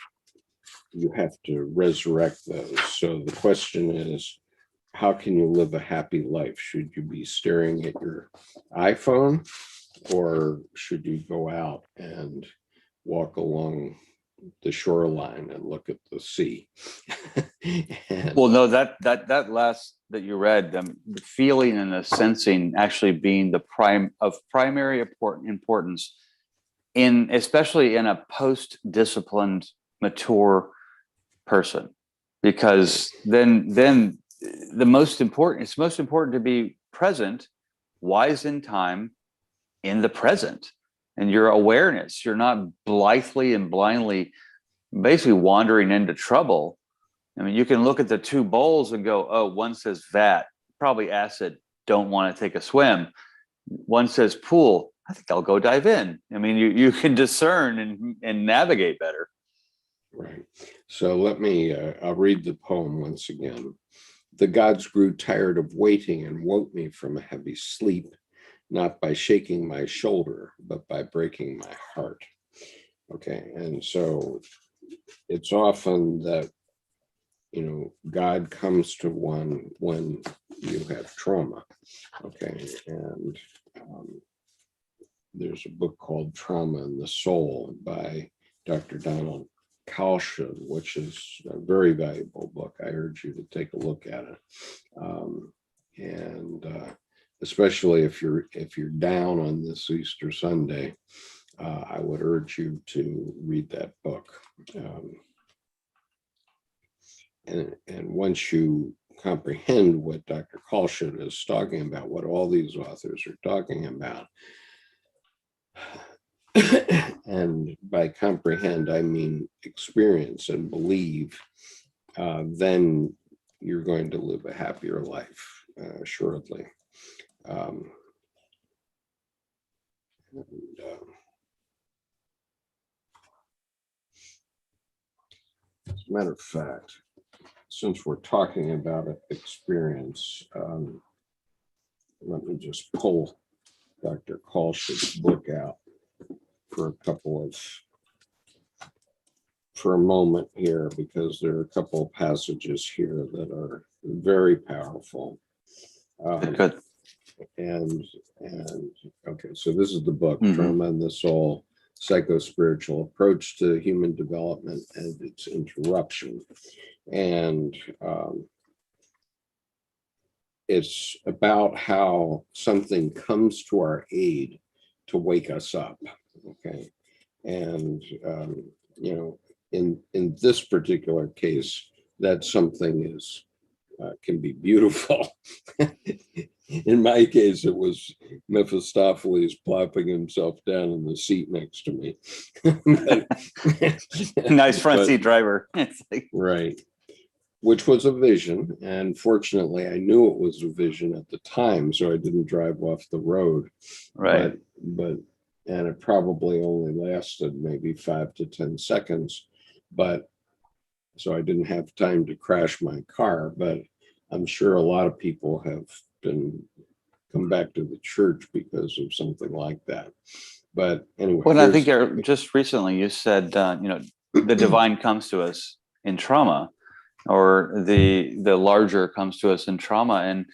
you have to resurrect those. So the question is, how can you live a happy life? Should you be staring at your iPhone, or should you go out and walk along the shoreline and look at the sea? Well, no, that last that you read, the feeling and the sensing actually being the primary importance in, especially in a post-disciplined, mature person, because then it's most important to be present, wise in time, in the present, and your awareness. You're not blithely and blindly basically wandering into trouble. I mean, you can look at the 2 bowls and go, oh, one says vat, probably acid, don't want to take a swim. One says pool, I think I'll go dive in. I mean, you can discern and navigate better. Right. So let me, I'll read the poem once again. "The gods grew tired of waiting and woke me from a heavy sleep, not by shaking my shoulder, but by breaking my heart." Okay. And so it's often that, God comes to one when you have trauma. Okay. And there's a book called Trauma in the Soul by Dr. Donald Kalsha, which is a very valuable book. I urge you to take a look at it. And especially if you're down on this Easter Sunday, I would urge you to read that book. And once you comprehend what Dr. Kalsha is talking about, what all these authors are talking about, and by comprehend, I mean experience and believe, then you're going to live a happier life, assuredly. And, a matter of fact, since we're talking about experience, let me just pull Dr. Kalsch's book out for a moment here, because there are a couple of passages here that are very powerful. Good. And okay, so this is the book, Mhm. Trauma and the Soul, Psycho-Spiritual Approach to Human Development and Its Interruption. And it's about how something comes to our aid to wake us up, okay? And, you know, in this particular case, that something is can be beautiful. In my case, it was Mephistopheles plopping himself down in the seat next to me. Nice front seat driver. It's like, right. Which was a vision. And fortunately, I knew it was a vision at the time, so I didn't drive off the road. right. And it probably only lasted maybe 5 to 10 seconds. But so I didn't have time to crash my car, but I'm sure a lot of people have come back to the church because of something like that. But anyway. Well, I think just recently you said, you know, the divine comes to us in trauma, or the larger comes to us in trauma, and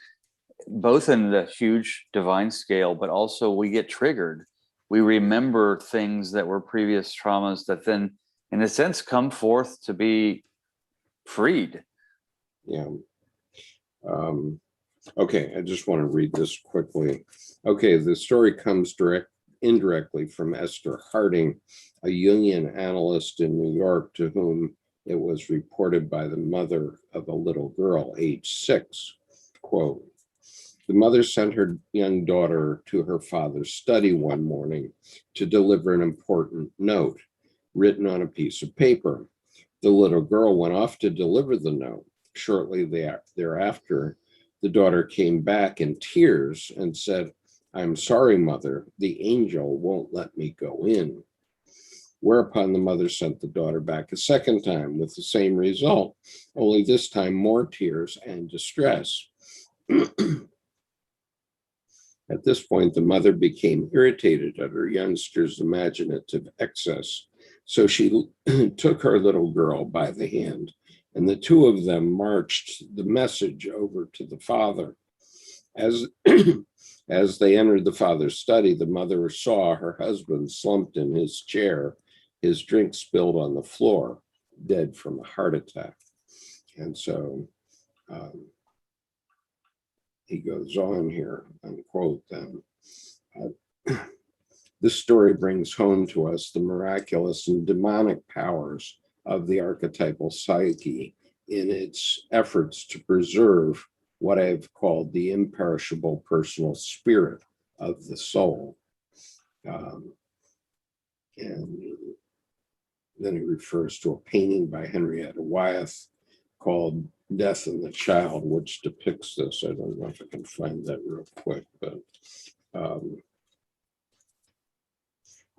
both in the huge divine scale, but also we get triggered. We remember things that were previous traumas that then, in a sense, come forth to be freed. Yeah. Okay, I just want to read this quickly. Okay, the story comes indirectly from Esther Harding, a Jungian analyst in New York, to whom it was reported by the mother of a little girl, age 6. Quote, the mother sent her young daughter to her father's study one morning to deliver an important note written on a piece of paper. The little girl went off to deliver the note. Shortly thereafter, the daughter came back in tears and said, I'm sorry, mother, the angel won't let me go in. Whereupon the mother sent the daughter back a second time with the same result, only this time more tears and distress. At this point, the mother became irritated at her youngster's imaginative excess. So she took her little girl by the hand, and the two of them marched the message over to the father. As they entered the father's study, the mother saw her husband slumped in his chair, his drink spilled on the floor, dead from a heart attack. And so he goes on here, unquote, then. This story brings home to us the miraculous and demonic powers of the archetypal psyche in its efforts to preserve what I've called the imperishable personal spirit of the soul. And then he refers to a painting by Henrietta Wyeth called Death and the Child, which depicts this. I don't know if I can find that real quick, but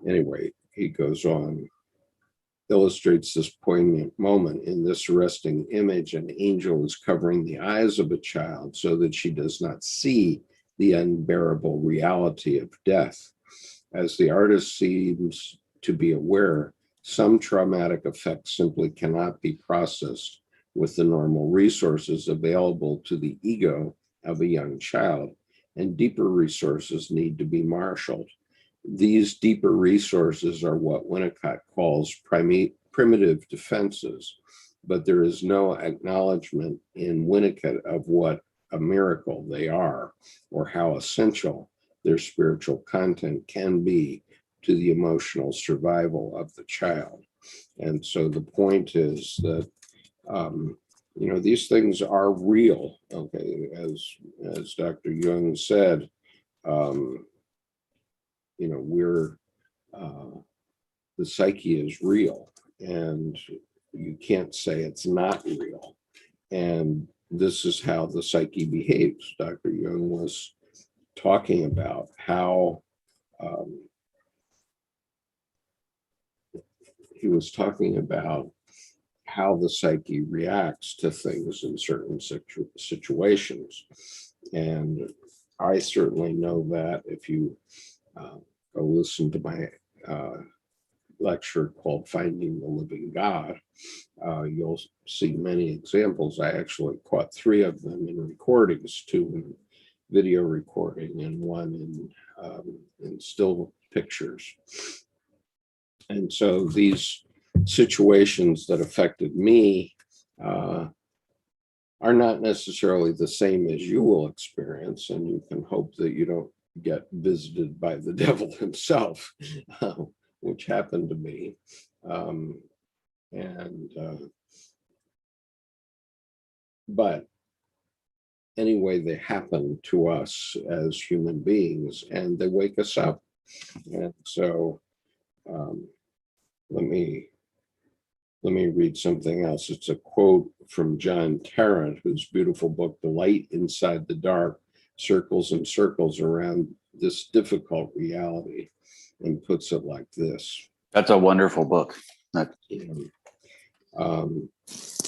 anyway, he goes on, illustrates this poignant moment. In this arresting image, an angel is covering the eyes of a child so that she does not see the unbearable reality of death. As the artist seems to be aware, some traumatic effects simply cannot be processed with the normal resources available to the ego of a young child, and deeper resources need to be marshaled. These deeper resources are what Winnicott calls primitive defenses, but there is no acknowledgement in Winnicott of what a miracle they are, or how essential their spiritual content can be to the emotional survival of the child. And so the point is that you know, these things are real. Okay, as Dr. Jung said, you know, the psyche is real, and you can't say it's not real. And this is how the psyche behaves. Dr. Jung was talking about how he was talking about how the psyche reacts to things in certain situations. And I certainly know that if you go listen to my lecture called Finding the Living God, you'll see many examples. I actually caught 3 of them in recordings, 2 in video recording and 1 in still pictures. And so these situations that affected me are not necessarily the same as you will experience, and you can hope that you don't get visited by the devil himself, which happened to me. But anyway, they happen to us as human beings, and they wake us up. And so let me read something else. It's a quote from John Tarrant, whose beautiful book, The Light Inside the Dark, circles and circles around this difficult reality, and puts it like this. That's a wonderful book.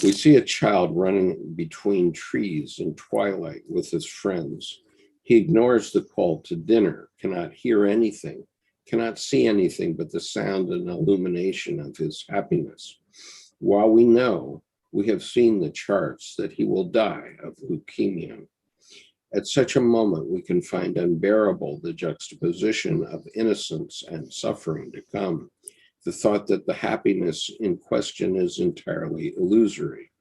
We see a child running between trees in twilight with his friends. He ignores the call to dinner, cannot hear anything, cannot see anything but the sound and illumination of his happiness. While we know, we have seen the charts that he will die of leukemia. At such a moment, we can find unbearable the juxtaposition of innocence and suffering to come. The thought that the happiness in question is entirely illusory.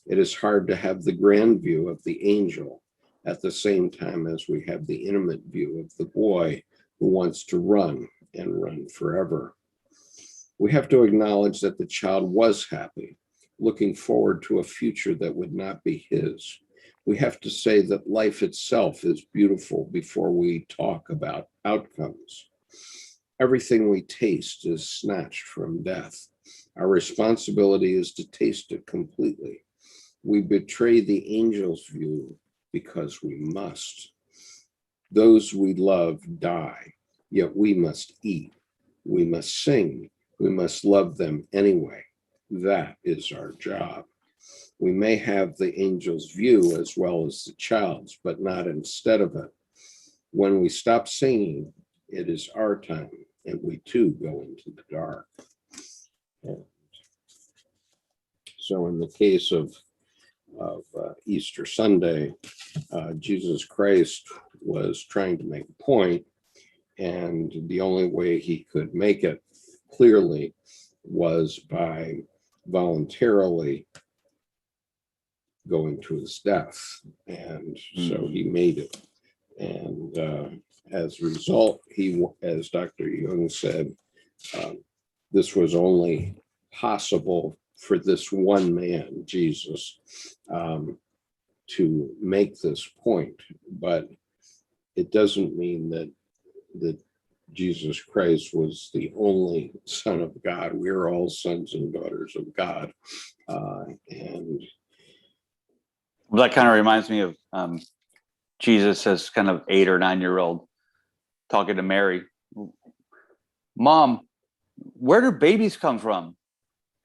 It is hard to have the grand view of the angel at the same time as we have the intimate view of the boy who wants to run and run forever. We have to acknowledge that the child was happy, looking forward to a future that would not be his. We have to say that life itself is beautiful before we talk about outcomes. Everything we taste is snatched from death. Our responsibility is to taste it completely. We betray the angel's view because we must. Those we love die, yet we must eat. We must sing. We must love them anyway. That is our job. We may have the angel's view as well as the child's, but not instead of it. When we stop singing, it is our time, and we too go into the dark. And so in the case of Easter Sunday, Jesus Christ was trying to make a point, and the only way he could make it clearly was by voluntarily going to his death. And so he made it. And as a result, as Dr. Jung said, this was only possible for this one man, Jesus, to make this point. But it doesn't mean that Jesus Christ was the only Son of God. We're all sons and daughters of God. And Well, that kind of reminds me of Jesus as kind of 8 or 9-year-old talking to Mary. Mom, where do babies come from?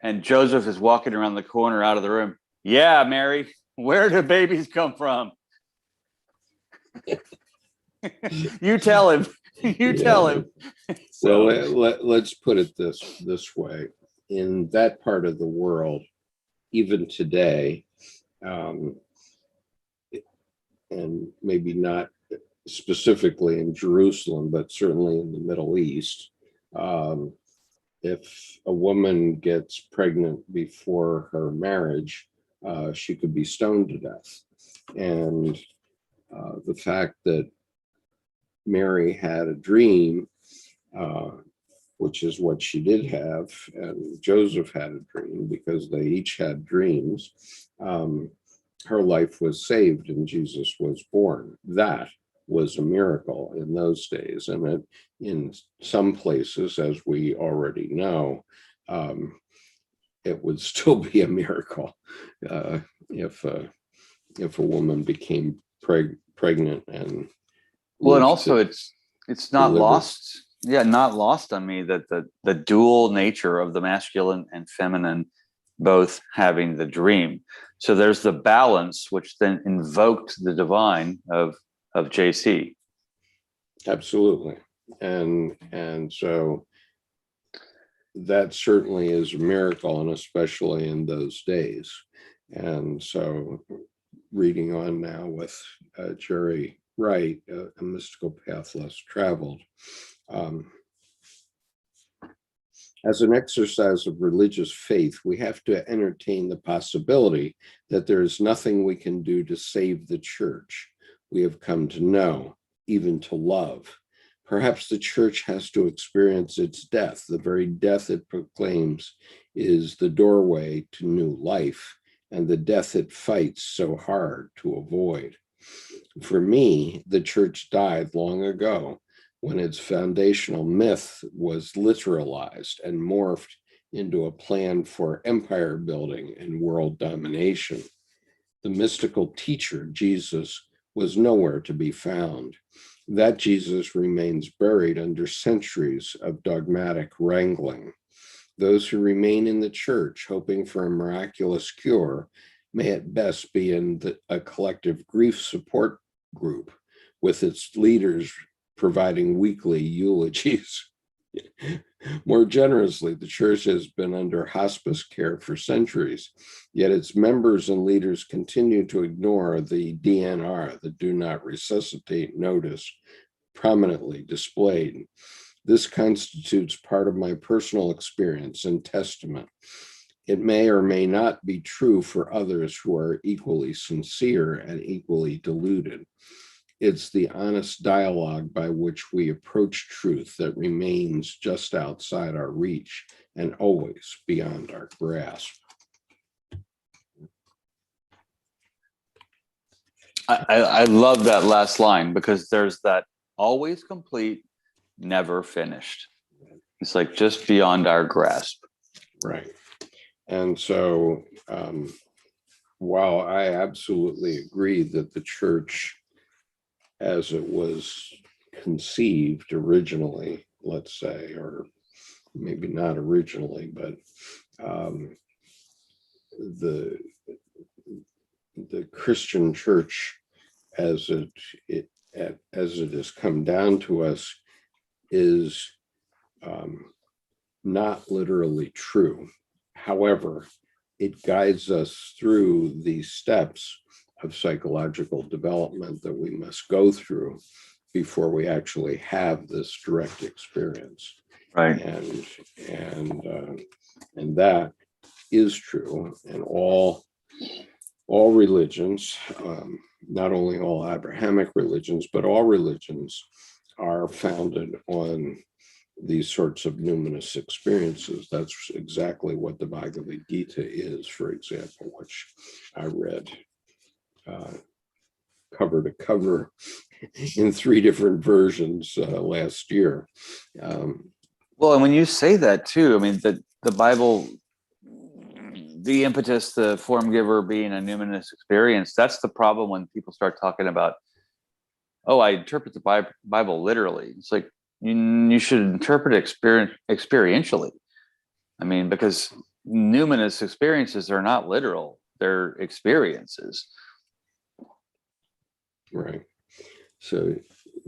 And Joseph is walking around the corner out of the room. Yeah, Mary, where do babies come from? You tell him. You tell him. So let's put it this way. In that part of the world, even today, and maybe not specifically in Jerusalem, but certainly in the Middle East, if a woman gets pregnant before her marriage, she could be stoned to death. And the fact that Mary had a dream, which is what she did have, and Joseph had a dream because they each had dreams, her life was saved and Jesus was born. That was a miracle in those days. And in some places, as we already know, it would still be a miracle if a woman became pregnant and well, and also it's not lost. Yeah, not lost on me that the dual nature of the masculine and feminine both having the dream. So there's the balance, which then invoked the divine of JC. Absolutely. And so that certainly is a miracle, and especially in those days. And so reading on now with Jerry Wright, A Mystical Path Less Traveled. As an exercise of religious faith, we have to entertain the possibility that there is nothing we can do to save the church we have come to know, even to love. Perhaps the church has to experience its death. The very death it proclaims is the doorway to new life, and the death it fights so hard to avoid. For me, the church died long ago, when its foundational myth was literalized and morphed into a plan for empire building and world domination. The mystical teacher, Jesus, was nowhere to be found. That Jesus remains buried under centuries of dogmatic wrangling. Those who remain in the church, hoping for a miraculous cure, may at best be in a collective grief support group, with its leaders providing weekly eulogies. More generously, the church has been under hospice care for centuries, yet its members and leaders continue to ignore the DNR, the do not resuscitate notice, prominently displayed. This constitutes part of my personal experience and testament. It may or may not be true for others who are equally sincere and equally deluded. It's the honest dialogue by which we approach truth that remains just outside our reach and always beyond our grasp. I love that last line, because there's that always complete, never finished. It's like just beyond our grasp. Right. And so while I absolutely agree that the church, as it was conceived originally, let's say, or maybe not originally, but the Christian church, as it has come down to us, is not literally true. However, it guides us through the steps of psychological development that we must go through before we actually have this direct experience. Right. And that is true. And all religions, not only all Abrahamic religions, but all religions are founded on these sorts of numinous experiences. That's exactly what the Bhagavad Gita is, for example, which I read cover to cover in 3 different versions last year. Well, and when you say that too, I mean, the Bible, the impetus, the form giver being a numinous experience, that's the problem when people start talking about, oh, I interpret the Bible literally. It's like, you should interpret it experientially. I mean, because numinous experiences are not literal, they're experiences. Right. So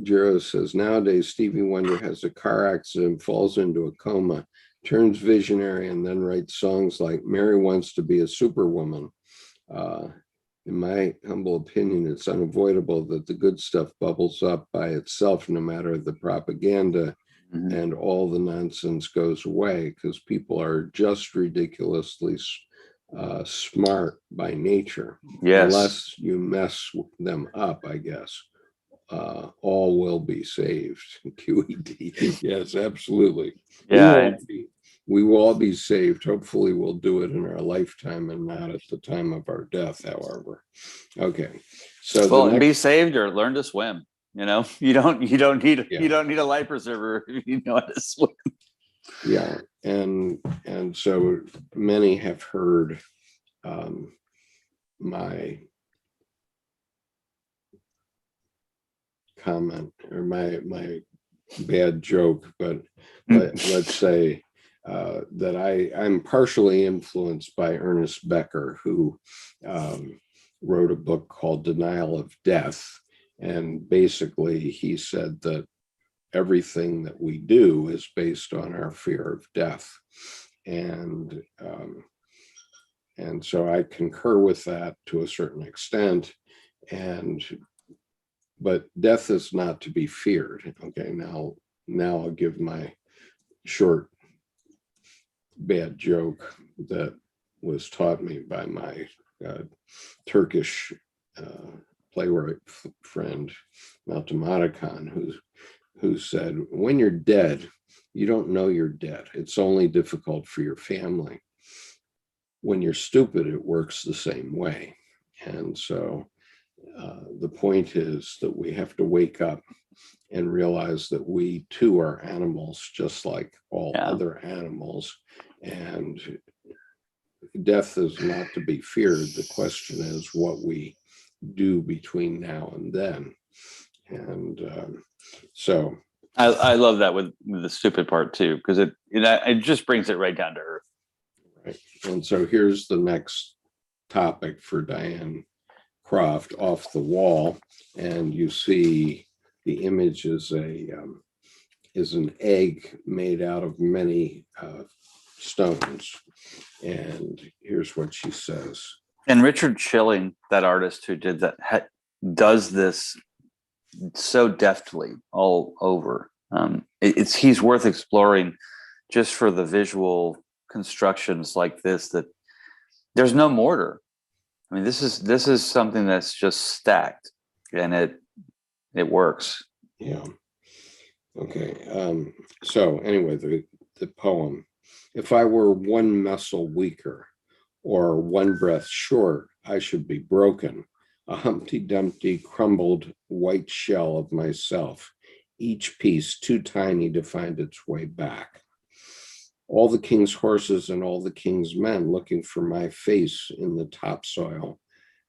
Jiro says, nowadays, Stevie Wonder has a car accident, falls into a coma, turns visionary, and then writes songs like Mary Wants to Be a Superwoman. In my humble opinion, it's unavoidable that the good stuff bubbles up by itself, no matter the propaganda, and all the nonsense goes away, because people are just ridiculously smart by nature. Yes. Unless you mess them up, I guess. All will be saved. QED. Yes, absolutely. Yeah. We will all be saved. Hopefully we'll do it in our lifetime and not at the time of our death, however. Okay. So well, be saved or learn to swim. You know, you don't need a life preserver if you know how to swim. Yeah. And so many have heard my comment or my bad joke, but let's say that I'm partially influenced by Ernest Becker, who wrote a book called Denial of Death. And basically, he said that everything that we do is based on our fear of death. And so I concur with that to a certain extent. But death is not to be feared. Okay, now I'll give my short bad joke that was taught me by my Turkish playwright friend, Maltamata Khan, who said, when you're dead, you don't know you're dead. It's only difficult for your family. When you're stupid, it works the same way. And so the point is that we have to wake up and realize that we too are animals, just like all other animals. And death is not to be feared. The question is what we do between now and then. And so I love that with the stupid part too, because it just brings it right down to earth. Right. And so here's the next topic for Diane Croft, Off the Wall, and you see the image is an egg made out of many stones. And here's what she says. And Richard Schilling, that artist who did that, does this so deftly all over. He's worth exploring just for the visual constructions like this. That there's no mortar. I mean, this is something that's just stacked, and it works. Yeah. Okay. So anyway, the poem. If I were one muscle weaker or one breath short, I should be broken, a Humpty Dumpty crumbled white shell of myself, each piece too tiny to find its way back. All the king's horses and all the king's men looking for my face in the topsoil,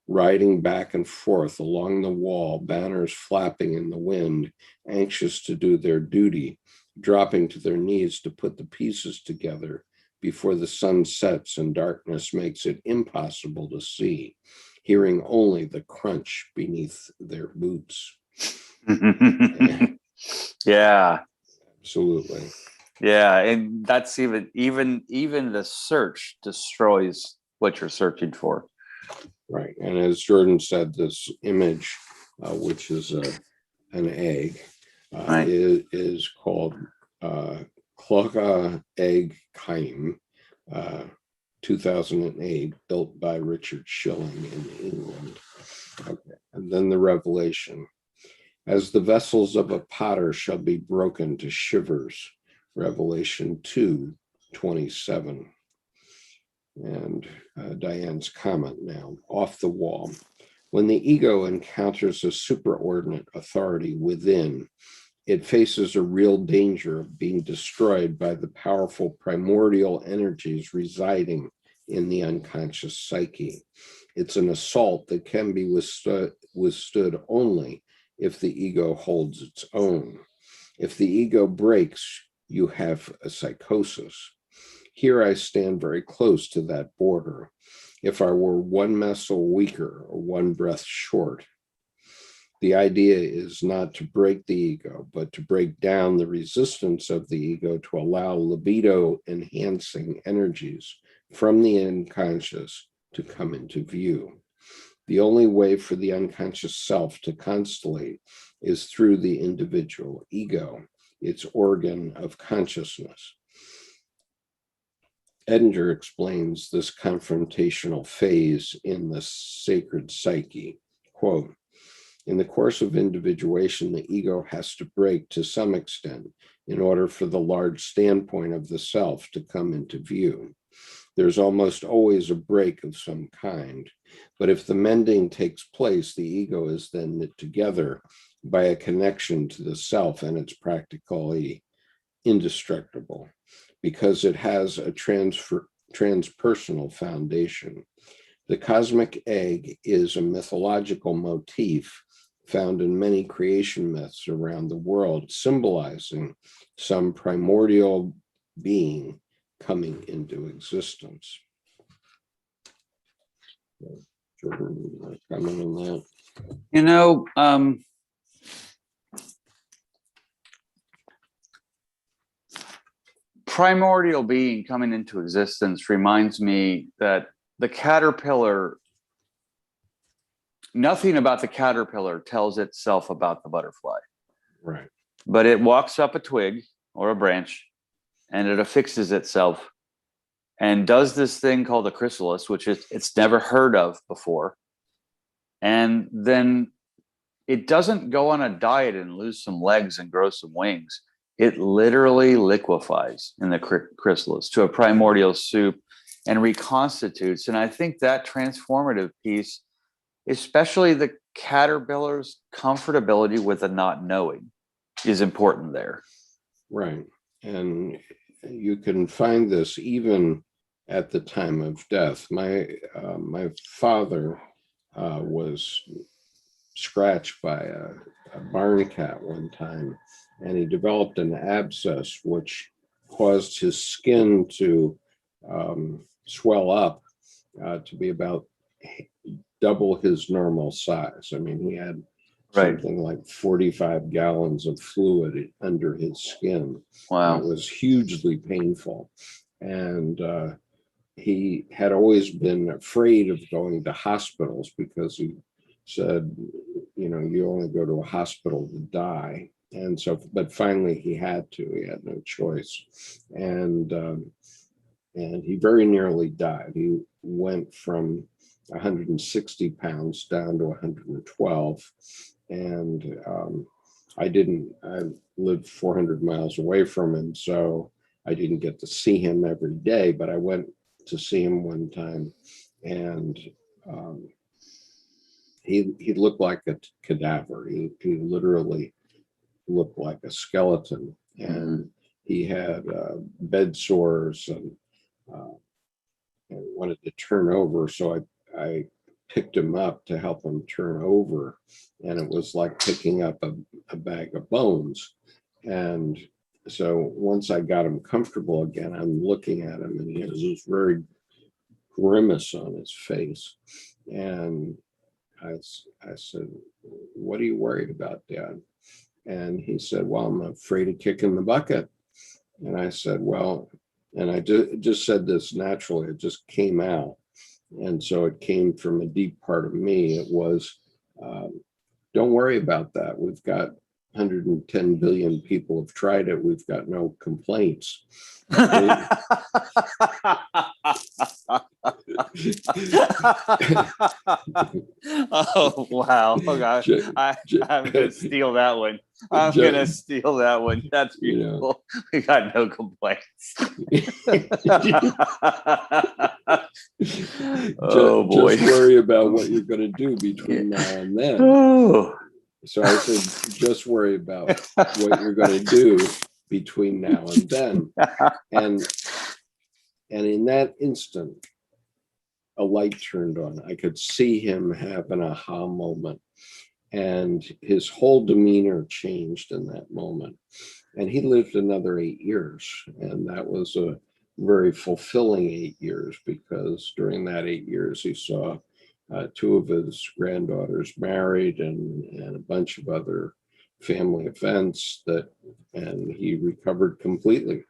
riding back and forth along the wall, banners flapping in the wind, anxious to do their duty, dropping to their knees to put the pieces together before the sun sets and darkness makes it impossible to see, hearing only the crunch beneath their boots. Yeah. Absolutely. Yeah, and that's even the search destroys what you're searching for. Right. And as Jordan said, this image, which is an egg, Right. is called Cloca Egg Kaim, 2008, built by Richard Schilling in England. Okay. And then the revelation. As the vessels of a potter shall be broken to shivers, Revelation 2:27. And Diane's comment now, off the wall. When the ego encounters a superordinate authority within, it faces a real danger of being destroyed by the powerful primordial energies residing in the unconscious psyche. It's an assault that can be withstood only if the ego holds its own. If the ego breaks, you have a psychosis. Here I stand very close to that border. If I were one muscle weaker or one breath short, the idea is not to break the ego, but to break down the resistance of the ego to allow libido enhancing energies from the unconscious to come into view. The only way for the unconscious self to constellate is through the individual ego, its organ of consciousness. Edinger explains this confrontational phase in the sacred psyche. Quote, in the course of individuation, the ego has to break to some extent in order for the large standpoint of the self to come into view. There's almost always a break of some kind, but if the mending takes place, the ego is then knit together by a connection to the self, and it's practically indestructible because it has a transpersonal foundation. The cosmic egg is a mythological motif found in many creation myths around the world, symbolizing some primordial being coming into existence. Jordan, comment on that? You know, primordial being coming into existence reminds me that the caterpillar, nothing about the caterpillar tells itself about the butterfly. Right. But it walks up a twig or a branch and it affixes itself and does this thing called a chrysalis, which it's never heard of before. And then it doesn't go on a diet and lose some legs and grow some wings. It literally liquefies in the chrysalis to a primordial soup and reconstitutes. And I think that transformative piece, especially the caterpillar's comfortability with the not knowing, is important there. Right. And you can find this even at the time of death. My father was scratched by a barn cat one time, and he developed an abscess which caused his skin to swell up to be about double his normal size. I mean, he had something like 45 gallons of fluid under his skin. Wow. It was hugely painful. And he had always been afraid of going to hospitals because he said, you know, you only go to a hospital to die. And so, but finally he had no choice. And he very nearly died. He went from 160 pounds down to 112. And I lived 400 miles away from him, so I didn't get to see him every day, but I went to see him one time, and he looked like a cadaver. He literally looked like a skeleton, and he had bed sores and wanted to turn over. So I picked him up to help him turn over, and it was like picking up a bag of bones. And so once I got him comfortable again, I'm looking at him, and he has this very grimace on his face. And I said, "What are you worried about, Dad?" And he said, "Well, I'm afraid of kicking the bucket." And I said, "Well," and I just said this naturally, it just came out. And so it came from a deep part of me. It was, don't worry about that. We've got 110 billion people have tried it. We've got no complaints. Oh, wow. Oh, gosh. I'm going to steal that one. I'm going to steal that one. That's beautiful. You know, we got no complaints. Oh, boy. Just worry about what you're going to do between now and then. Oh. So I said, just worry about what you're going to do between now and then. And in that instant, a light turned on. I could see him have an aha moment, and his whole demeanor changed in that moment. And he lived another 8 years, and that was a very fulfilling 8 years, because during that 8 years he saw 2 of his granddaughters married, and a bunch of other family events and he recovered completely.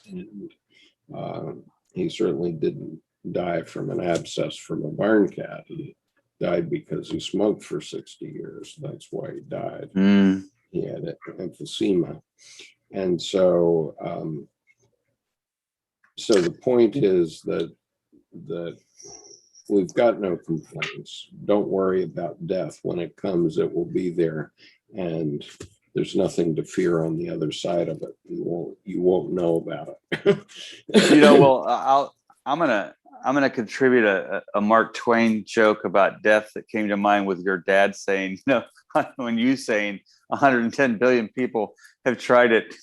And he certainly didn't die from an abscess from a barn cat. He died because he smoked for 60 years. That's why he died. He had emphysema. And so, so the point is that we've got no complaints. Don't worry about death. When it comes, it will be there, and there's nothing to fear on the other side of it. You won't know about it. You know, well, I'm gonna contribute a Mark Twain joke about death that came to mind with your dad saying, you know, when you saying 110 billion people have tried it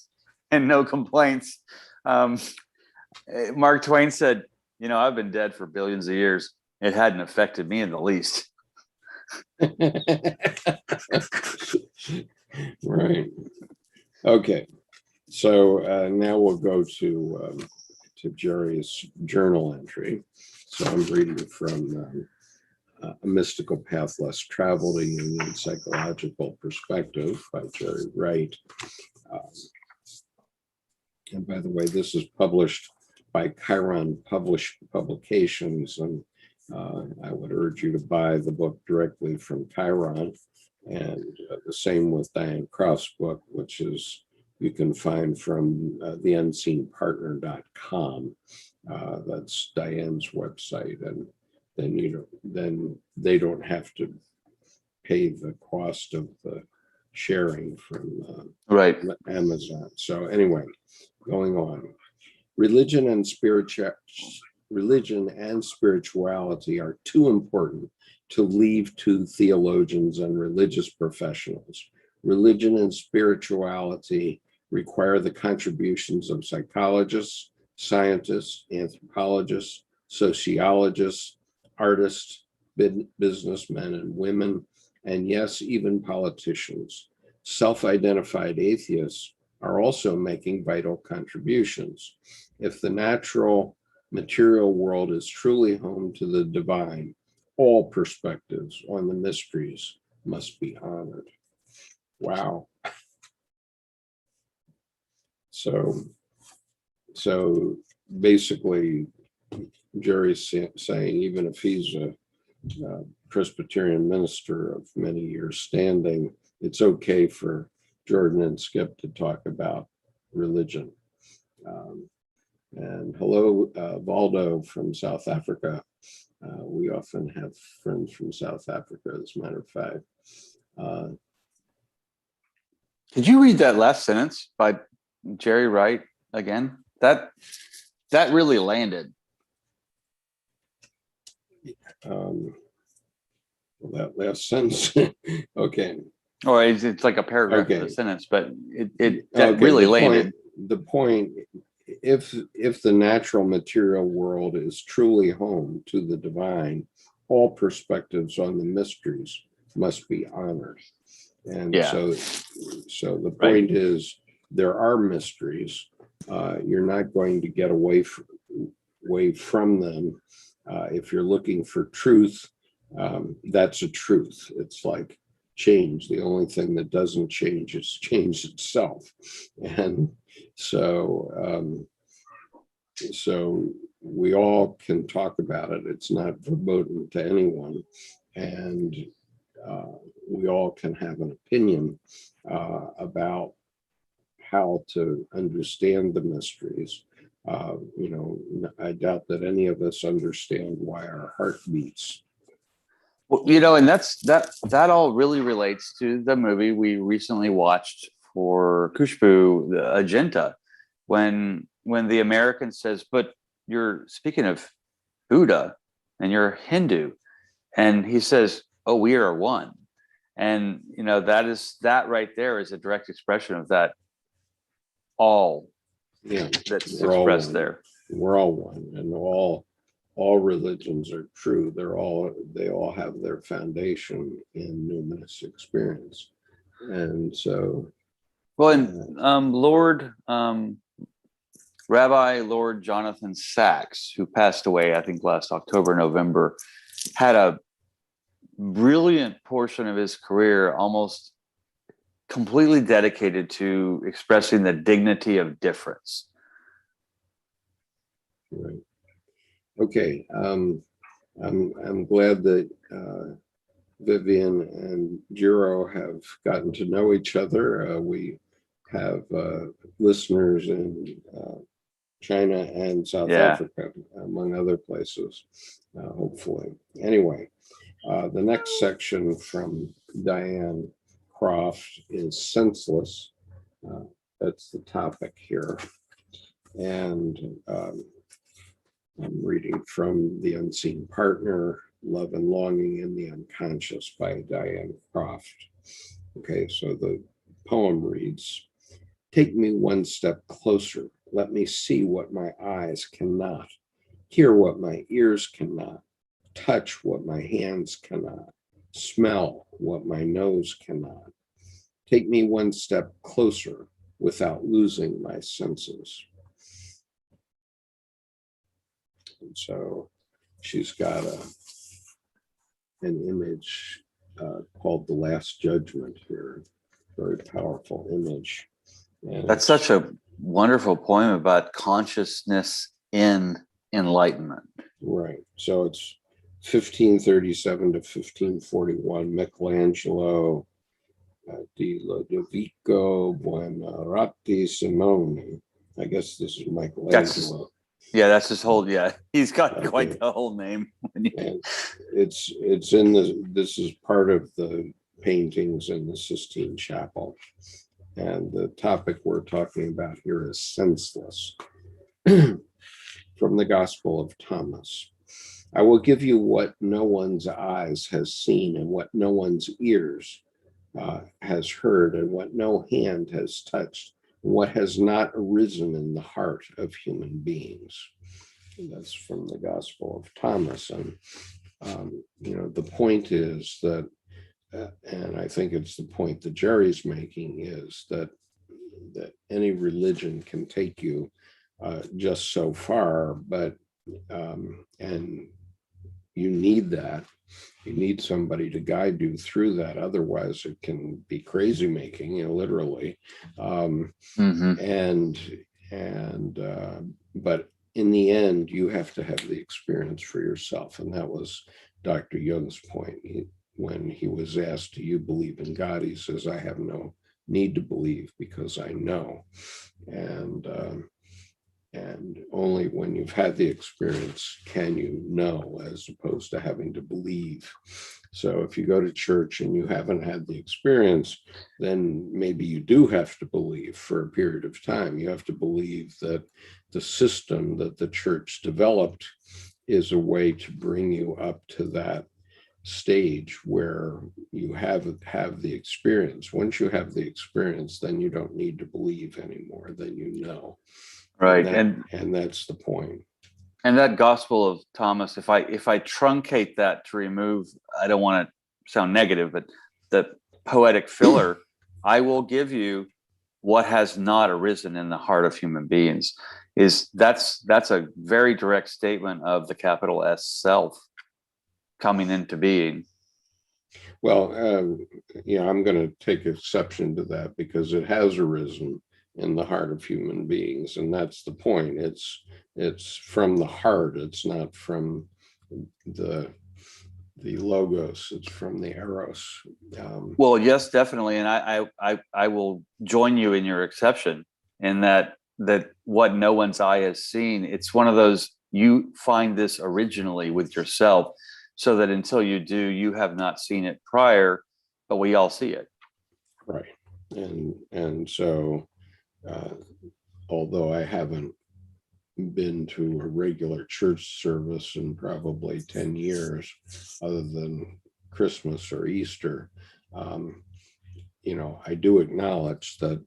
and no complaints. Mark Twain said, you know, I've been dead for billions of years. It hadn't affected me in the least. Right. Okay. So now we'll go to to Jerry's journal entry. So I'm reading from A Mystical Path Less Traveled, a Jungian Psychological Perspective by Jerry Wright. And by the way, this is published by Chiron Publications, and I would urge you to buy the book directly from Chiron. And the same with Diane Croft's book, which is you can find from theunseenpartner.com. That's Diane's website, and then they don't have to pay the cost of the sharing from Right. Amazon. So anyway, going on, religion and spirituality are too important to leave to theologians and religious professionals. Religion and spirituality require the contributions of psychologists, scientists, anthropologists, sociologists, artists, businessmen and women, and yes, even politicians. Self-identified atheists are also making vital contributions. If the natural material world is truly home to the divine, all perspectives on the mysteries must be honored. Wow. So basically, Jerry's saying even if he's a Presbyterian minister of many years standing, it's okay for Jordan and Skip to talk about religion. And hello, Valdo from South Africa. We often have friends from South Africa, as a matter of fact. Could you read that last sentence by Jerry Wright again? That really landed. That last sentence. Okay. Or it's like a paragraph of a sentence, but it really landed. The point, if the natural material world is truly home to the divine, all perspectives on the mysteries must be honored. And so the point is, there are mysteries. You're not going to get away from them. If you're looking for truth, that's a truth. It's like change. The only thing that doesn't change is change itself. And so we all can talk about it. It's not verboten to anyone. And we all can have an opinion about how to understand the mysteries. I doubt that any of us understand why our heart beats. Well, and that all really relates to the movie we recently watched for Khushbu, the Agenta, when the American says, "But you're speaking of Buddha and you're Hindu," and he says, "Oh, we are one," and that right there is a direct expression of that all. Yeah, that's expressed there. We're all one, and all religions are true. They all have their foundation in numinous experience, and so. Well, and Rabbi Lord Jonathan Sachs, who passed away, I think last October, November, had a brilliant portion of his career almost completely dedicated to expressing the dignity of difference. Right. Okay. I'm glad that Vivian and Jiro have gotten to know each other. We have listeners in China and South Africa, among other places, hopefully. Anyway, the next section from Diane Croft is senseless. That's the topic here. And I'm reading from The Unseen Partner, Love and Longing in the Unconscious by Diane Croft. Okay, so the poem reads, "Take me one step closer. Let me see what my eyes cannot, hear what my ears cannot, touch what my hands cannot, smell what my nose cannot. Take me one step closer without losing my senses." And so she's got an image called The Last Judgment here. Very powerful image. And That's such a wonderful poem about consciousness in enlightenment. Right. So it's 1537 to 1541. Michelangelo di Lodovico Buonarroti Simone. I guess this is Michelangelo. That's his whole. Yeah, he's got quite Okay. the whole name. And it's in this is part of the paintings in the Sistine Chapel. And the topic we're talking about here is senseless. From the Gospel of Thomas. I will give you what no one's eyes has seen, and what no one's ears has heard, and what no hand has touched, and what has not arisen in the heart of human beings. And that's from the Gospel of Thomas. And the point is that, and I think it's the point that Jerry's making, is that any religion can take you just so far, but and you need that. You need somebody to guide you through that. Otherwise, it can be crazy making, literally. But in the end, you have to have the experience for yourself, and that was Dr. Jung's point. When he was asked, "Do you believe in God?" He says, "I have no need to believe because I know." And only when you've had the experience can you know, as opposed to having to believe. So if you go to church and you haven't had the experience, then maybe you do have to believe for a period of time. You have to believe that the system that the church developed is a way to bring you up to that stage where you have the experience. Once you have the experience, then you don't need to believe anymore. Then you know. Right. And that's the point. And that Gospel of Thomas, if I truncate that to remove, I don't want to sound negative, but the poetic filler, I will give you what has not arisen in the heart of human beings, that's a very direct statement of the capital S self coming into being. Well, I'm going to take exception to that because it has arisen in the heart of human beings, and that's the point. It's from the heart. It's not from the logos. It's from the eros. Well, yes, definitely, and I will join you in your exception in that what no one's eye has seen. It's one of those, you find this originally with yourself, so that until you do, you have not seen it prior, but we all see it. Right, and so. Although I haven't been to a regular church service in probably 10 years, other than Christmas or Easter, I do acknowledge that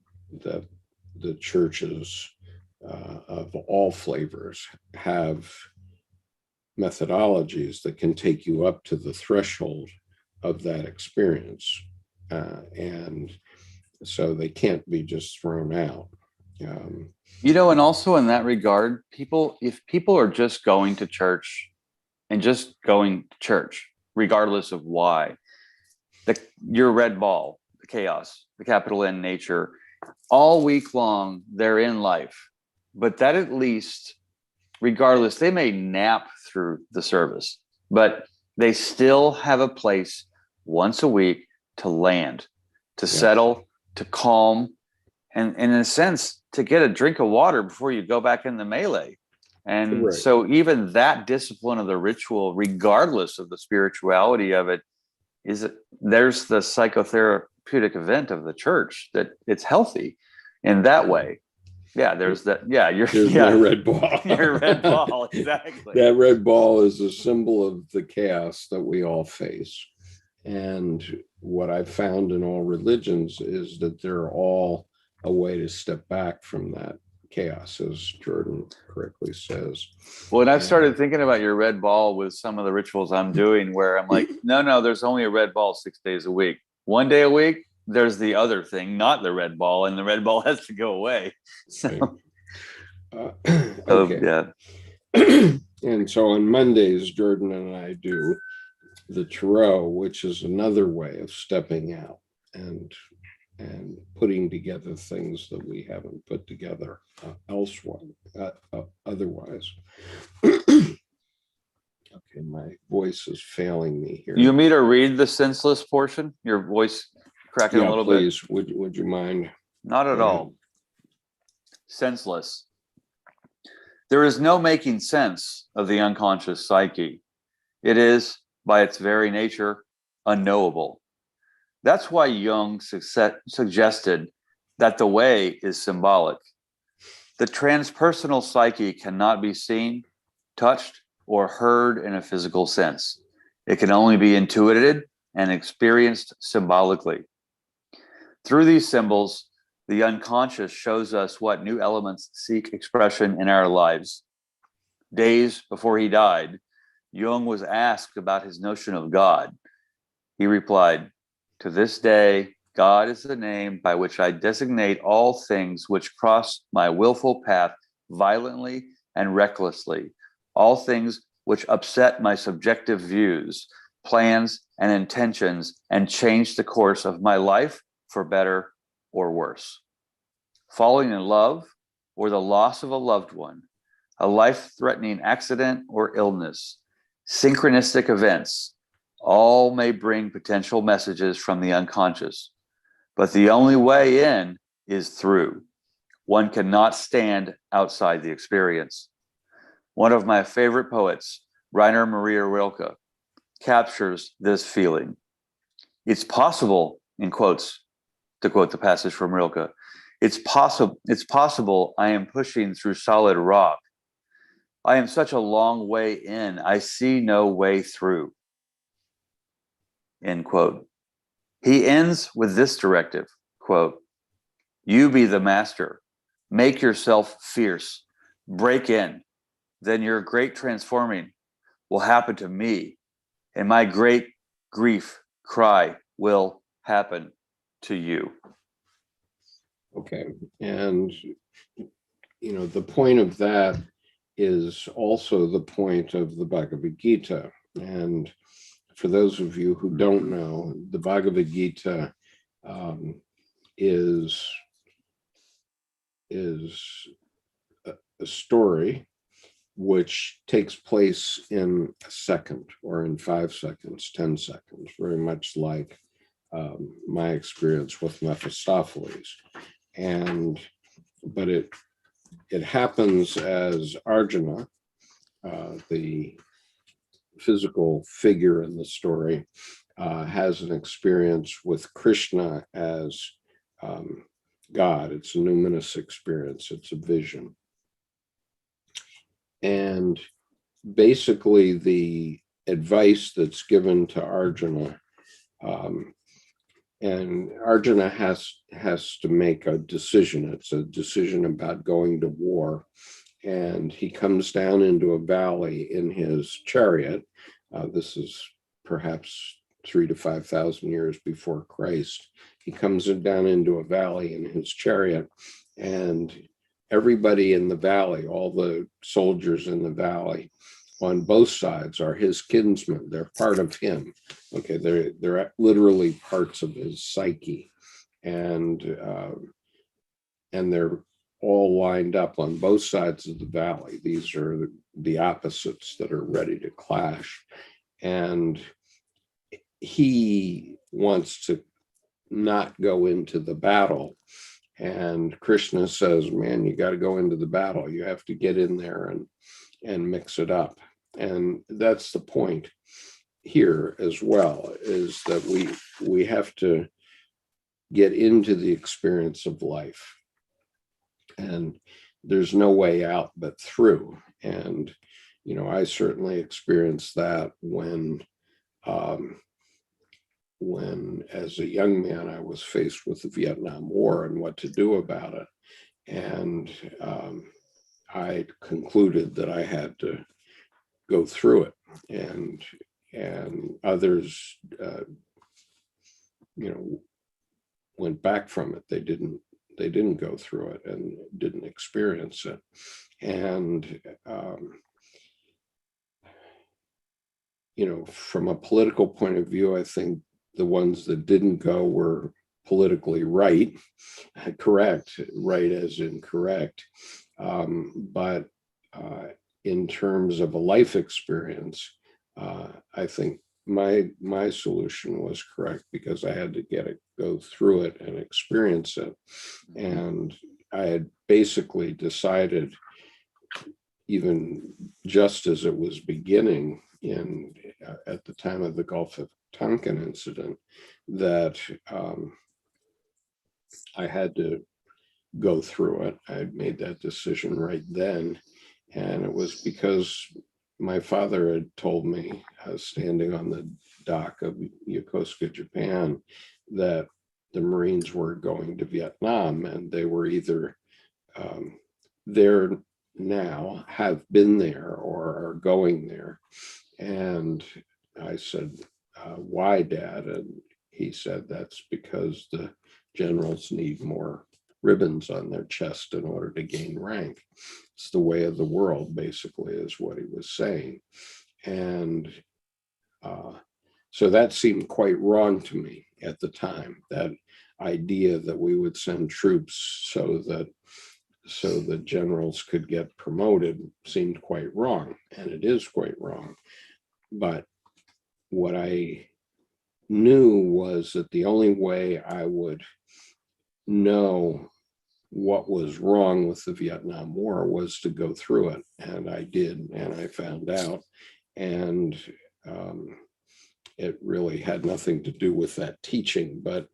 the churches of all flavors have methodologies that can take you up to the threshold of that experience. And so they can't be just thrown out. And also in that regard, if people are just going to church and just going to church, regardless of why, your red ball, the chaos, the capital N nature, all week long, they're in life. But that at least, regardless, they may nap through the service, but they still have a place once a week to land, to settle, to calm, and in a sense, to get a drink of water before you go back in the melee. And so even that discipline of the ritual, regardless of the spirituality of it, there's the psychotherapeutic event of the church, that it's healthy in that way. Yeah, there's that. Yeah, my red ball. Your red ball, exactly. That red ball is a symbol of the chaos that we all face. And what I've found in all religions is that they're all a way to step back from that chaos, as Jordan correctly says. Well, and I've started thinking about your red ball with some of the rituals I'm doing, where I'm like, no, there's only a red ball 6 days a week. 1 day a week, there's the other thing, not the red ball, and the red ball has to go away. So, Okay. yeah. And so on Mondays, Jordan and I do the tarot, which is another way of stepping out and putting together things that we haven't put together elsewhere, otherwise. Okay, my voice is failing me here. You want me to read the senseless portion? Your voice cracking a little please. Would you mind? Not at all. Senseless. There is no making sense of the unconscious psyche. It is, by its very nature, unknowable. That's why Jung suggested that the way is symbolic. The transpersonal psyche cannot be seen, touched, or heard in a physical sense. It can only be intuited and experienced symbolically. Through these symbols, the unconscious shows us what new elements seek expression in our lives. Days before he died, Jung was asked about his notion of God. He replied, "To this day, God is the name by which I designate all things which cross my willful path violently and recklessly, all things which upset my subjective views, plans, and intentions, and change the course of my life for better or worse. Falling in love or the loss of a loved one, a life-threatening accident or illness, synchronistic events, all may bring potential messages from the unconscious. But the only way in is through. One cannot stand outside the experience." One of my favorite poets, Rainer Maria Rilke, captures this feeling. "It's possible," in quotes, to quote the passage from Rilke, it's possible I am pushing through solid rock. I am such a long way in, I see no way through." End quote. He ends with this directive, quote, "You be the master, make yourself fierce, break in, then your great transforming will happen to me, and my great grief cry will happen to you." Okay, and the point of that is also the point of the Bhagavad Gita. And for those of you who don't know, the Bhagavad Gita is a story which takes place in a second or in 5 seconds, 10 seconds, very much like my experience with Mephistopheles. But it happens as Arjuna, the physical figure in the story, has an experience with Krishna as God. It's a numinous experience. It's a vision. And basically the advice that's given to Arjuna, and Arjuna has to make a decision. It's a decision about going to war. And he comes down into a valley in his chariot. This is perhaps 3,000 to 5,000 years before Christ. He comes down into a valley in his chariot, and everybody in the valley, all the soldiers in the valley on both sides, are his kinsmen. They're part of him. Okay, they're literally parts of his psyche, and they're all lined up on both sides of the valley. These are the opposites that are ready to clash. And he wants to not go into the battle. And Krishna says, "Man, you got to go into the battle. You have to get in there and mix it up." And that's the point here as well, is that we have to get into the experience of life. And there's no way out but through. And, I certainly experienced that when as a young man, I was faced with the Vietnam War and what to do about it. And I concluded that I had to go through it. And others, went back from it. They didn't go through it and didn't experience it. And from a political point of view, I think the ones that didn't go were politically right, correct, right as in correct. But in terms of a life experience, I think my solution was correct because I had to go through it and experience it. And I had basically decided, even just as it was beginning at the time of the Gulf of Tonkin incident, that I had to go through it. I had made that decision right then. And it was because my father had told me, standing on the dock of Yokosuka, Japan, that the Marines were going to Vietnam, and they were either there now, have been there, or are going there. And I said, why, Dad? And he said, that's because the generals need more ribbons on their chest in order to gain rank. It's the way of the world, basically, is what he was saying. And so that seemed quite wrong to me at the time, that idea that we would send troops so that generals could get promoted seemed quite wrong, and it is quite wrong. But what I knew was that the only way I would know what was wrong with the Vietnam War was to go through it. And I did, and I found out. And it really had nothing to do with that teaching, but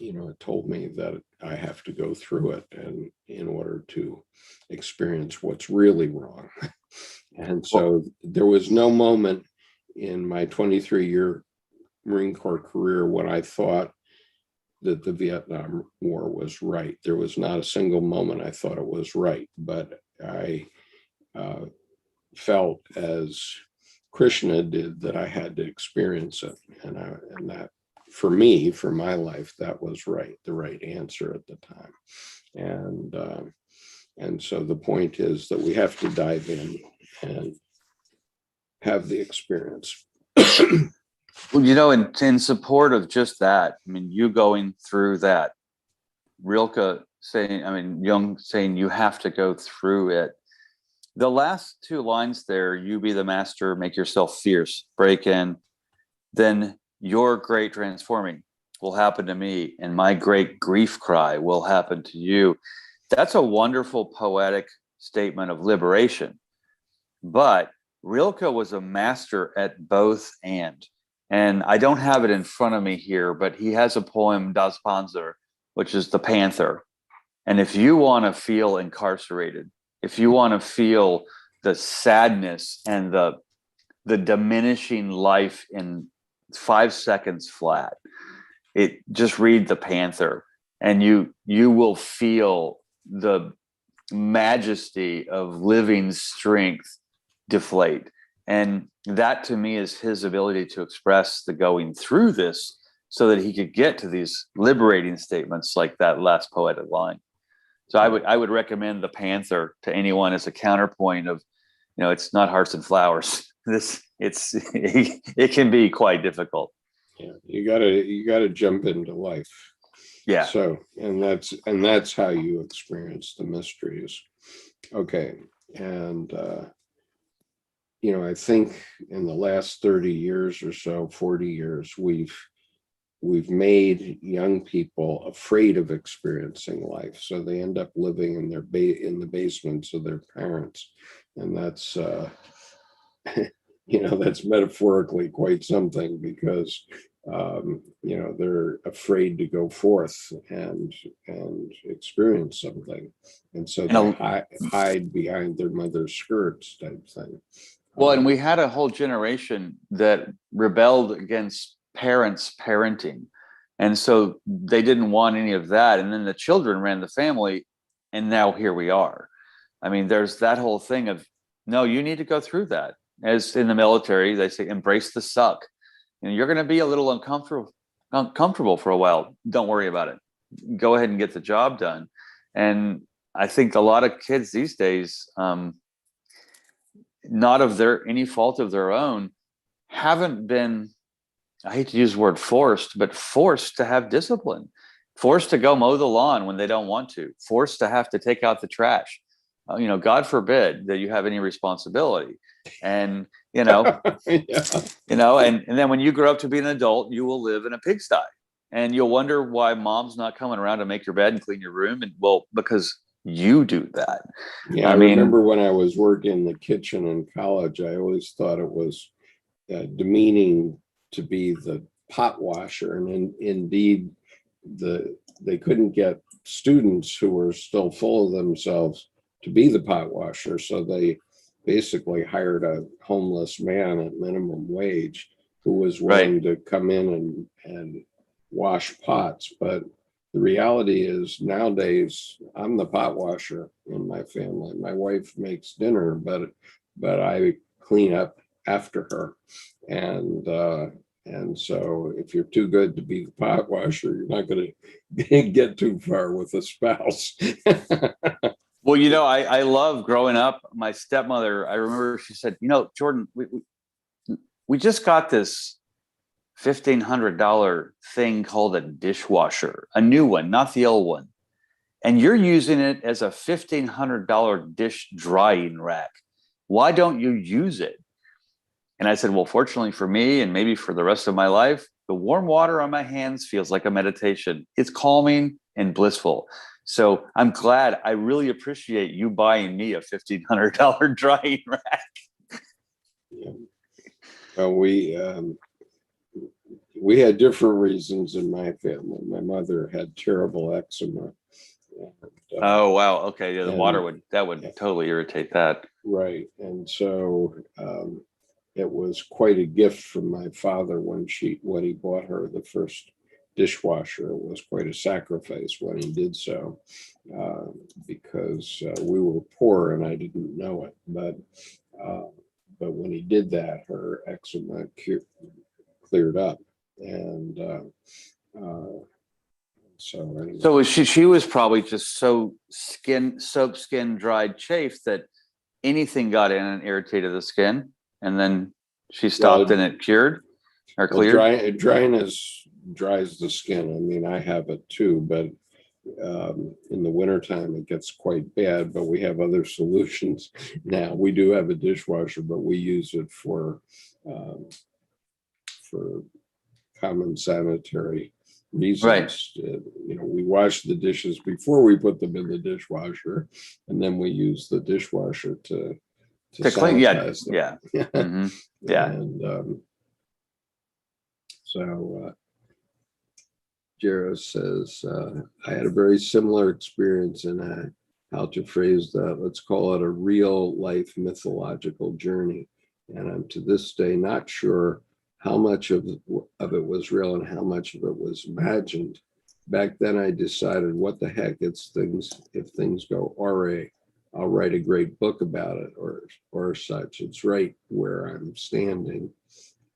it told me that I have to go through it, and in order to experience what's really wrong. And so there was no moment in my 23-year Marine Corps career when I thought that the Vietnam War was right. There was not a single moment I thought it was right, but I felt, as Krishna did, that I had to experience it. And that, for me, for my life, that was right, the right answer at the time. And so the point is that we have to dive in and have the experience. Well, in support of just that, I mean, you going through that, Rilke saying, Jung saying you have to go through it. The last two lines there, you be the master, make yourself fierce, break in, then your great transforming will happen to me, and my great grief cry will happen to you. That's a wonderful poetic statement of liberation. But Rilke was a master at both and I don't have it in front of me here, but he has a poem, Das Panzer, which is the panther. And if you want to feel incarcerated, if you want to feel the sadness and the diminishing life in 5 seconds flat, just read the panther, and you will feel the majesty of living strength deflate. And that, to me, is his ability to express the going through this so that he could get to these liberating statements like that last poetic line. So I would recommend the panther to anyone as a counterpoint of, it's not hearts and flowers. It can be quite difficult. Yeah, you gotta jump into life. Yeah. So, and that's how you experience the mysteries. Okay. And I think in the last 30 years or so, 40 years, we've made young people afraid of experiencing life, so they end up living in in the basements of their parents, and that's that's metaphorically quite something, because they're afraid to go forth and experience something, and so they hide behind their mother's skirts, type thing. Well, and we had a whole generation that rebelled against parents parenting, and so they didn't want any of that, and then the children ran the family, and now here we are. I mean, there's that whole thing of, no, you need to go through that. As in the military, they say, embrace the suck. You're going to be a little uncomfortable for a while. Don't worry about it. Go ahead and get the job done. And I think a lot of kids these days, not of any fault of their own, haven't been, I hate to use the word forced, but forced to have discipline, forced to go mow the lawn when they don't want to, forced to have to take out the trash. God forbid that you have any responsibility. And, Yeah. and then when you grow up to be an adult, you will live in a pigsty, and you'll wonder why mom's not coming around to make your bed and clean your room. And well, because you do that. Yeah, I remember when I was working in the kitchen in college, I always thought it was demeaning to be the pot washer, and indeed, they couldn't get students who were still full of themselves to be the pot washer, so they basically hired a homeless man at minimum wage who was willing to come in and wash pots. But the reality is nowadays I'm the pot washer in my family. My wife makes dinner, but I clean up after her. And so if you're too good to be the pot washer, you're not going to get too far with a spouse. Well, I love growing up. My stepmother, I remember she said, Jordan, we just got this $1,500 thing called a dishwasher, a new one, not the old one. And you're using it as a $1,500 dish drying rack. Why don't you use it? And I said, well, fortunately for me, and maybe for the rest of my life, the warm water on my hands feels like a meditation. It's calming and blissful. So I'm glad. I really appreciate you buying me a $1,500 drying rack. Yeah. Well, we had different reasons in my family. My mother had terrible eczema. Oh, wow. Okay. Yeah, the water would totally irritate that. Right. And so it was quite a gift from my father when he bought her the first dishwasher. It was quite a sacrifice when he did so, because we were poor and I didn't know it. But when he did that, her eczema cleared up. And so anyway. So she was probably just so soap skin dried chafe that anything got in and irritated the skin, and then she stopped and it cured or cleared. Dryness dries the skin. I mean, I have it too, but in the wintertime it gets quite bad. But we have other solutions now. We do have a dishwasher, but we use it for common sanitary reasons. Right. We wash the dishes before we put them in the dishwasher, and then we use the dishwasher to clean. Yeah. Yeah. Mm-hmm. Yeah. And so Jaros says, I had a very similar experience in how to phrase that. Let's call it a real life mythological journey. And I'm to this day not sure how much of it was real and how much of it was imagined. Back then I decided, what the heck, if things go awry, I'll write a great book about it or such. It's right where I'm standing.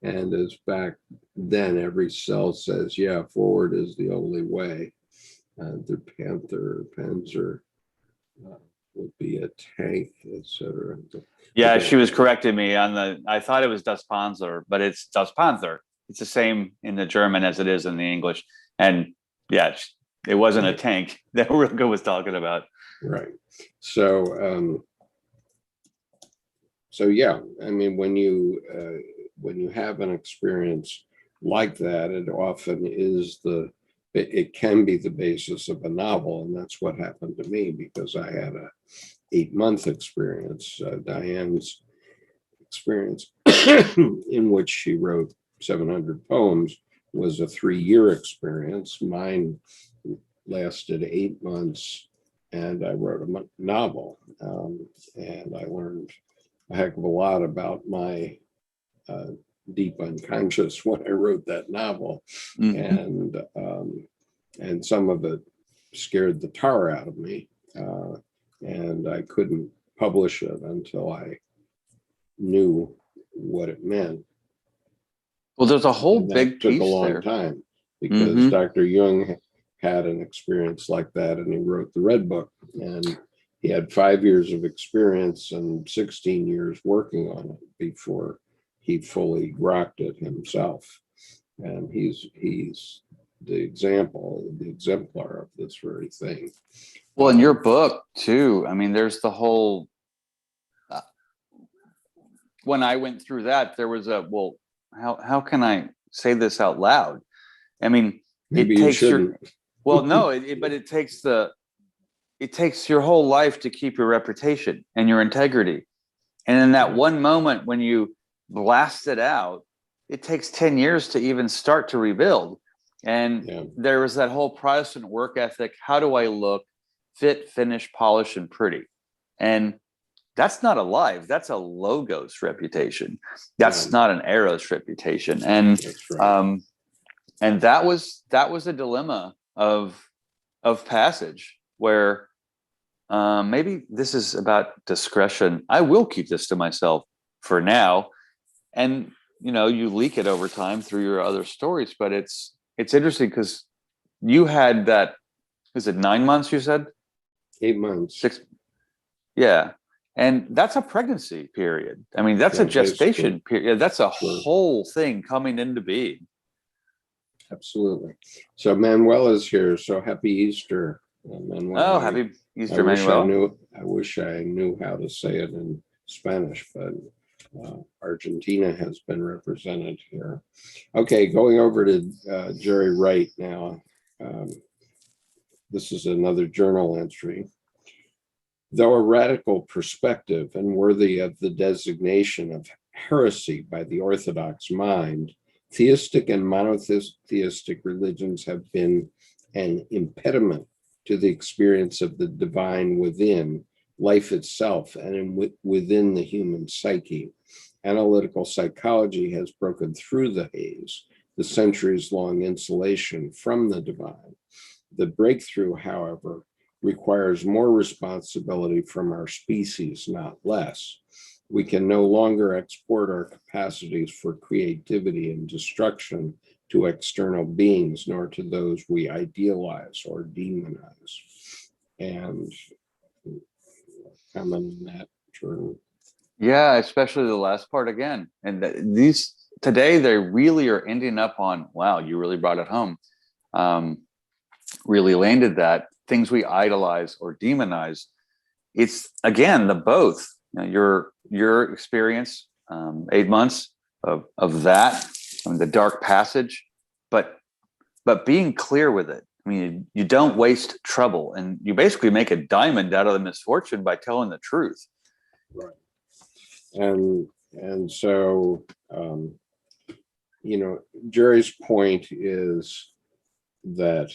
And as back then, every cell says, yeah, forward is the only way. The panther, Panzer would be a tank, etc. Yeah, she was correcting me on I thought it was Das Panzer, but it's Das Panther. It's the same in the German as it is in the English. And yeah, it wasn't a tank that Rilke was talking about. Right. So yeah, I mean, when you have an experience like that, it often is it can be the basis of a novel. And that's what happened to me, because I had a 8-month experience. Diane's experience in which she wrote 700 poems was a 3-year experience. Mine lasted 8 months, and I wrote a novel. And I learned a heck of a lot about my deep unconscious when I wrote that novel. Mm-hmm. And some of it scared the tar out of me. And I couldn't publish it until I knew what it meant. Well, there's a whole big piece there. Took a long time, because mm-hmm. Dr. Jung had an experience like that, and he wrote the Red Book. And he had 5 years of experience and 16 years working on it before he fully rocked it himself. And he's the example, the exemplar of this very thing. Well, in your book too, I mean, there's the whole, when I went through that, there was a, well, how can I say this out loud? I mean, maybe it you takes shouldn't. well, no, but it takes your whole life to keep your reputation and your integrity. And in that one moment when you blast it out, it takes 10 years to even start to rebuild. And there was that whole Protestant work ethic. How do I look fit, finished, polished, and pretty? And that's not a life. That's a logos reputation. That's not an eros reputation. And right. And that was a dilemma of passage where maybe this is about discretion. I will keep this to myself for now. And you leak it over time through your other stories, but it's interesting because you had that, is it 9 months you said? 8 months. 6. Yeah. And that's a pregnancy period. I mean, that's a gestation period. That's a whole thing coming into being. Absolutely. So Manuel is here. So happy Easter, Manuel. Oh, happy Easter, Manuel. I wish I knew how to say it in Spanish, but Argentina has been represented here. Okay, going over to Jerry Wright now. This is another journal entry. Though a radical perspective and worthy of the designation of heresy by the Orthodox mind, theistic and monotheistic religions have been an impediment to the experience of the divine within life itself and within the human psyche. Analytical psychology has broken through the haze, the centuries-long insulation from the divine. The breakthrough, however, requires more responsibility from our species, not less. We can no longer export our capacities for creativity and destruction to external beings, nor to those we idealize or demonize. And comment on that, Jordan. Yeah, especially the last part again. And these today, they really are ending up on, wow, you really brought it home. Really landed that. Things we idolize or demonize. It's again the both. Your experience, 8 months of that, the dark passage, but being clear with it. I mean, you don't waste trouble, and you basically make a diamond out of the misfortune by telling the truth. Right. And so Jerry's point is that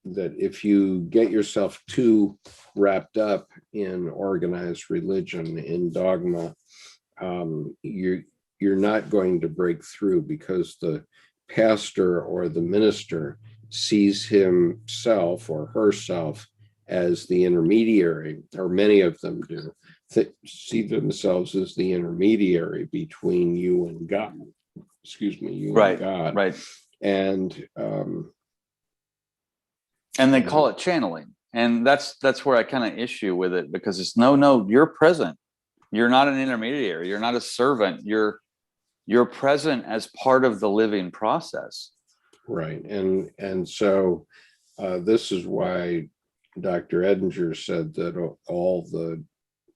if you get yourself too wrapped up in organized religion, in dogma, you're not going to break through, because the pastor or the minister sees himself or herself as the intermediary, or many of them do, see themselves as the intermediary between you and God. You and God. Right. And they call it channeling. And that's where I kind of issue with it, because it's no, you're present. You're not an intermediary. You're not a servant. You're present as part of the living process. Right. And so this is why Dr. Edinger said that all the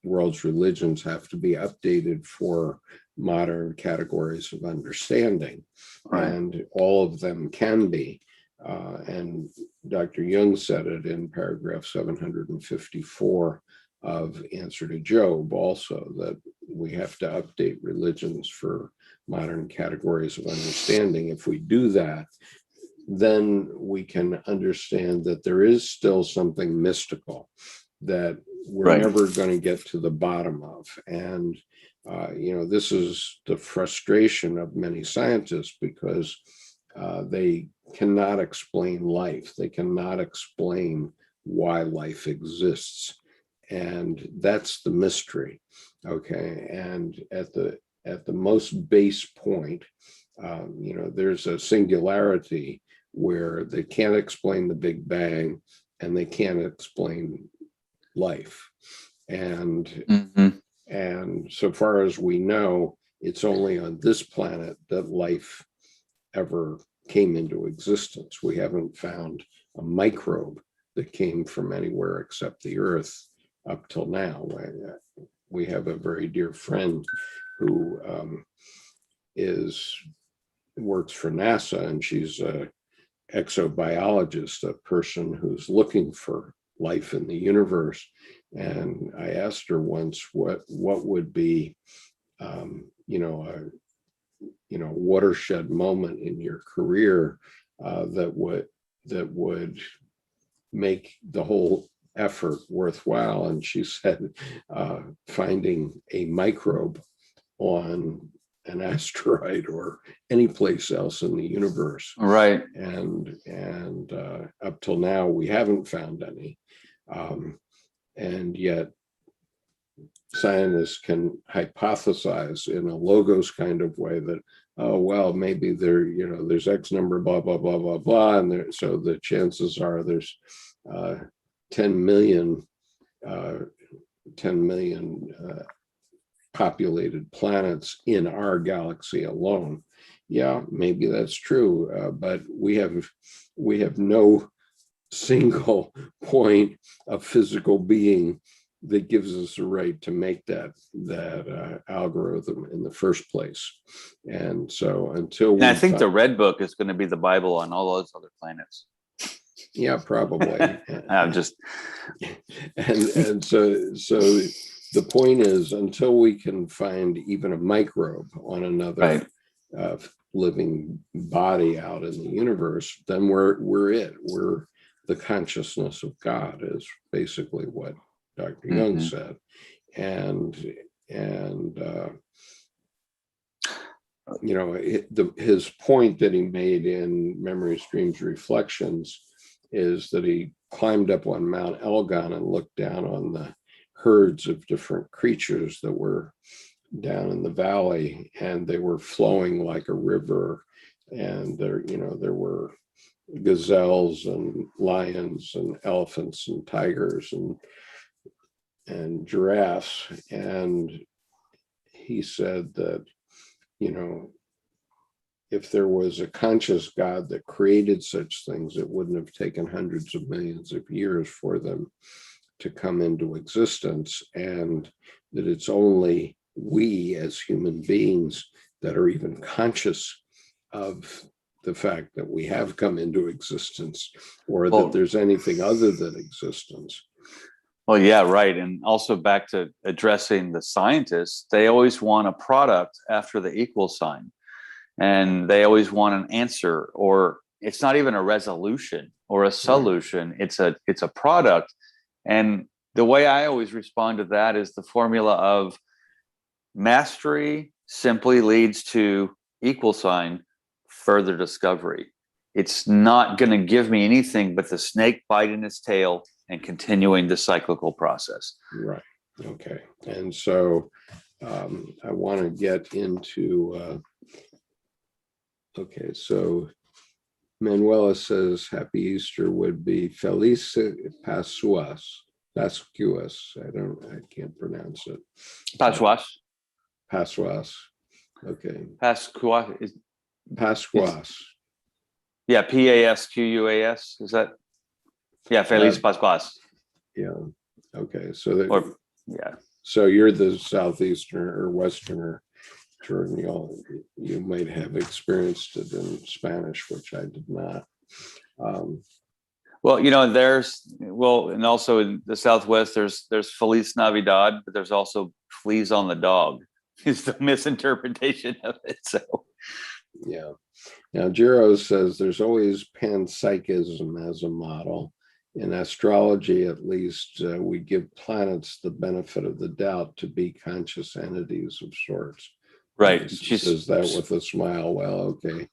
world's religions have to be updated for modern categories of understanding. Right. And all of them can be. And Dr. Jung said it in paragraph 754 of Answer to Job also, that we have to update religions for modern categories of understanding. If we do that, then we can understand that there is still something mystical that we're never going to get to the bottom of. And, this is the frustration of many scientists, because they cannot explain life. They cannot explain why life exists. And that's the mystery. Okay. And at the most base point, there's a singularity where they can't explain the Big Bang, and they can't explain life. And Mhm. and so far as we know, it's only on this planet that life ever came into existence. We haven't found a microbe that came from anywhere except the Earth up till now. We have a very dear friend who works for NASA, and she's a exobiologist, a person who's looking for life in the universe. And I asked her once what would be, a watershed moment in your career that would make the whole effort worthwhile. And she said, finding a microbe on an asteroid or any place else in the universe. Right. And up till now, we haven't found any. And yet scientists can hypothesize in a logos kind of way that, oh, well, maybe there's X number, blah, blah, blah, blah, blah. And so the chances are there's 10 million populated planets in our galaxy alone. Yeah, maybe that's true, but we have no single point of physical being that gives us the right to make that algorithm in the first place. And so until I think the Red Book is going to be the Bible on all those other planets. Yeah, probably. I'm just and so the point is, until we can find even a microbe on another living body out in the universe, then we're the consciousness of God, is basically what Dr. Jung said. And his point that he made in Memories, Dreams, Reflections is that he climbed up on Mount Elgon and looked down on the herds of different creatures that were down in the valley, and they were flowing like a river. And there were gazelles and lions and elephants and tigers and giraffes. And he said that, if there was a conscious God that created such things, it wouldn't have taken hundreds of millions of years for them to come into existence, and that it's only we as human beings that are even conscious of the fact that we have come into existence, or that there's anything other than existence. Well, yeah, right. And also back to addressing the scientists, they always want a product after the equal sign. And they always want an answer, or it's not even a resolution or a solution. It's a product. And the way I always respond to that is the formula of mastery simply leads to equal sign, further discovery. It's not going to give me anything but the snake biting its tail and continuing the cyclical process. Right. Okay. And so I want to get into okay, so Manuela says happy Easter would be Feliz Pascuas. Pascuas. I can't pronounce it. Pascuas. Pascuas. Okay. Pascuas is Pascuas. Yeah, Pasquas. Is that? Yeah, Feliz Pascuas. Yeah. Okay. So yeah. So you're the Southeasterner or Westerner. You might have experienced it in Spanish, which I did not. Well, and also in the Southwest, there's Feliz Navidad, but there's also fleas on the dog. Is the misinterpretation of it. So, yeah. Now, Jiro says there's always panpsychism as a model. In astrology, at least, we give planets the benefit of the doubt to be conscious entities of sorts. Right. She says that with a smile. Well, okay.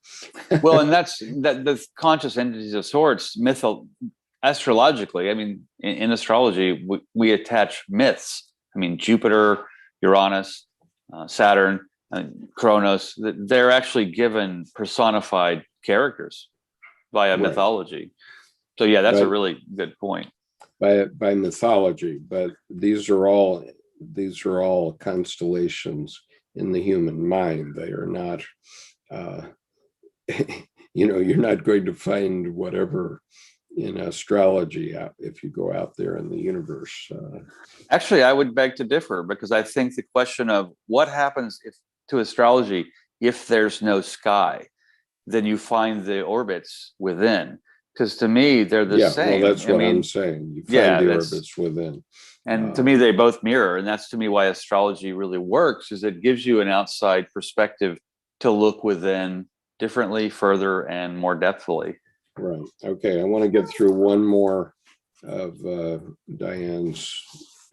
Well, and that's the conscious entities of sorts, astrologically. I mean, in astrology, we attach myths. I mean, Jupiter, Uranus, Saturn, Kronos, they're actually given personified characters via mythology. So yeah, that's a really good point. by mythology, but these are all constellations in the human mind. They are not, you're not going to find whatever in astrology if you go out there in the universe. Actually, I would beg to differ, because I think the question of what happens to astrology if there's no sky, then you find the orbits within. Because to me, they're the same. Well, that's what I'm saying. You find the orbits within. And to me, they both mirror. And that's to me why astrology really works, is it gives you an outside perspective to look within differently, further, and more depthfully. Right. Okay. I want to get through one more of Diane's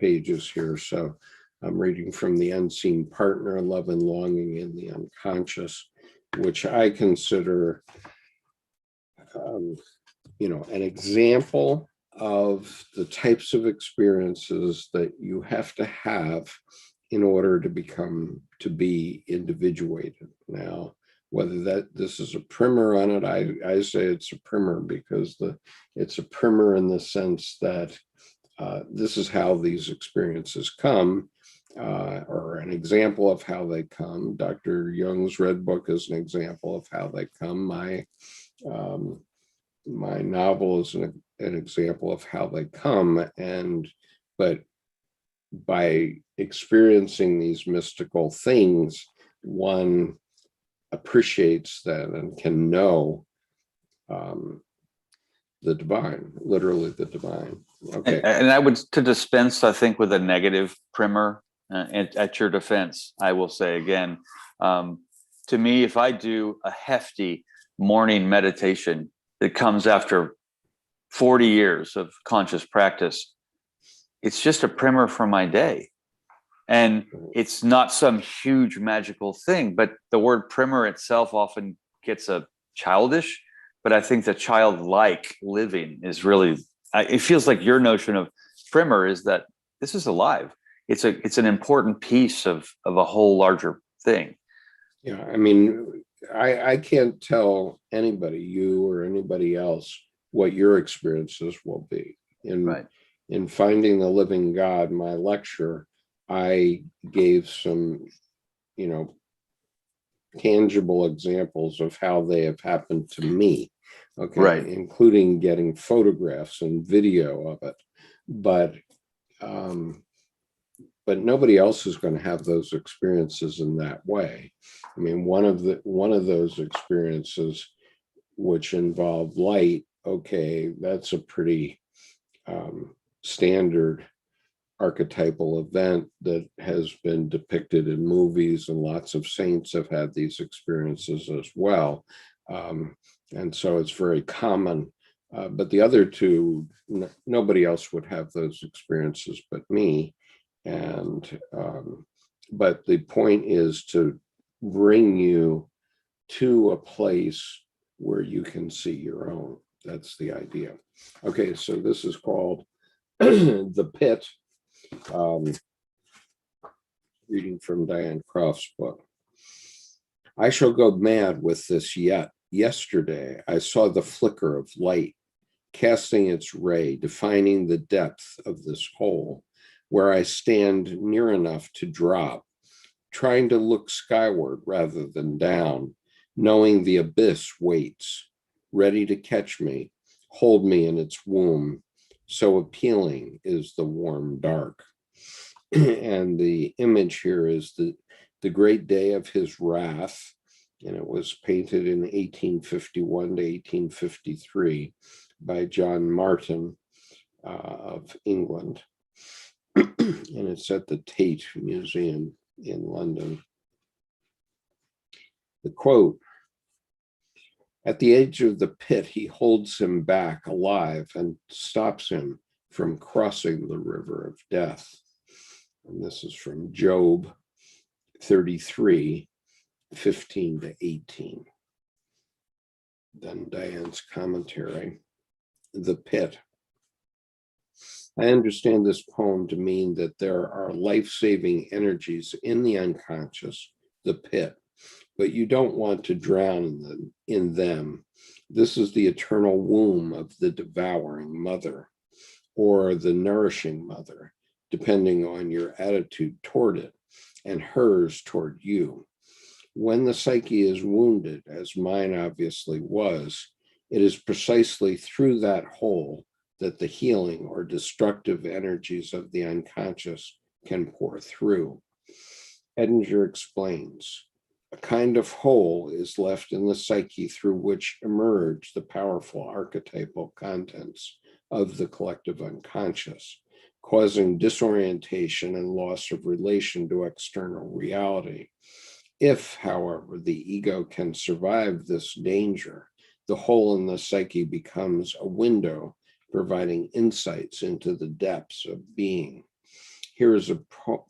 pages here. So I'm reading from The Unseen Partner, Love and Longing in the Unconscious, which I consider, an example of the types of experiences that you have to have in order to be individuated. Now, whether this is a primer on it, I say it's a primer because it's a primer in the sense that this is how these experiences come, or an example of how they come. Dr. Jung's Red Book is an example of how they come. My novel is an example of how they come, but by experiencing these mystical things, one appreciates that and can know the divine, literally the divine. Okay. And I would, to dispense, I think, with a negative primer, at your defense, I will say again, to me, if I do a hefty morning meditation that comes after 40 years of conscious practice, it's just a primer for my day. And it's not some huge magical thing, but the word primer itself often gets a childish, but I think the childlike living is really, it feels like your notion of primer is that this is alive. It's an important piece of a whole larger thing. Yeah, I mean, I can't tell anybody, you or anybody else, what your experiences will be. In Finding the Living God, my lecture, I gave some, tangible examples of how they have happened to me, okay, right, including getting photographs and video of it. But nobody else is going to have those experiences in that way. I mean, one of those experiences, which involve light, okay, that's a pretty standard archetypal event that has been depicted in movies, and lots of saints have had these experiences as well. And so it's very common. But the other two, nobody else would have those experiences but me. And but the point is to bring you to a place where you can see your own. That's the idea. Okay, so this is called The Pit. Reading from Diane Croft's book. I shall go mad with this yet. Yesterday, I saw the flicker of light, casting its ray, defining the depth of this hole, where I stand near enough to drop, trying to look skyward rather than down, knowing the abyss waits, ready to catch me, hold me in its womb. So appealing is the warm dark. And the image here is the great day of his wrath, and it was painted in 1851 to 1853 by John Martin of England. And it's at the Tate Museum in London. The quote, "At the edge of the pit, he holds him back alive and stops him from crossing the river of death." And this is from Job 33, 15 to 18. Then Diane's commentary, The Pit. I understand this poem to mean that there are life-saving energies in the unconscious, the pit, but you don't want to drown in them. This is the eternal womb of the devouring mother. or the nourishing mother, depending on your attitude toward it and hers toward you. When the psyche is wounded, as mine obviously was, it is precisely through that hole that the healing or destructive energies of the unconscious can pour through. Edinger explains, a kind of hole is left in the psyche through which emerge the powerful archetypal contents of the collective unconscious, causing disorientation and loss of relation to external reality. If, however, the ego can survive this danger, the hole in the psyche becomes a window providing insights into the depths of being. Here is a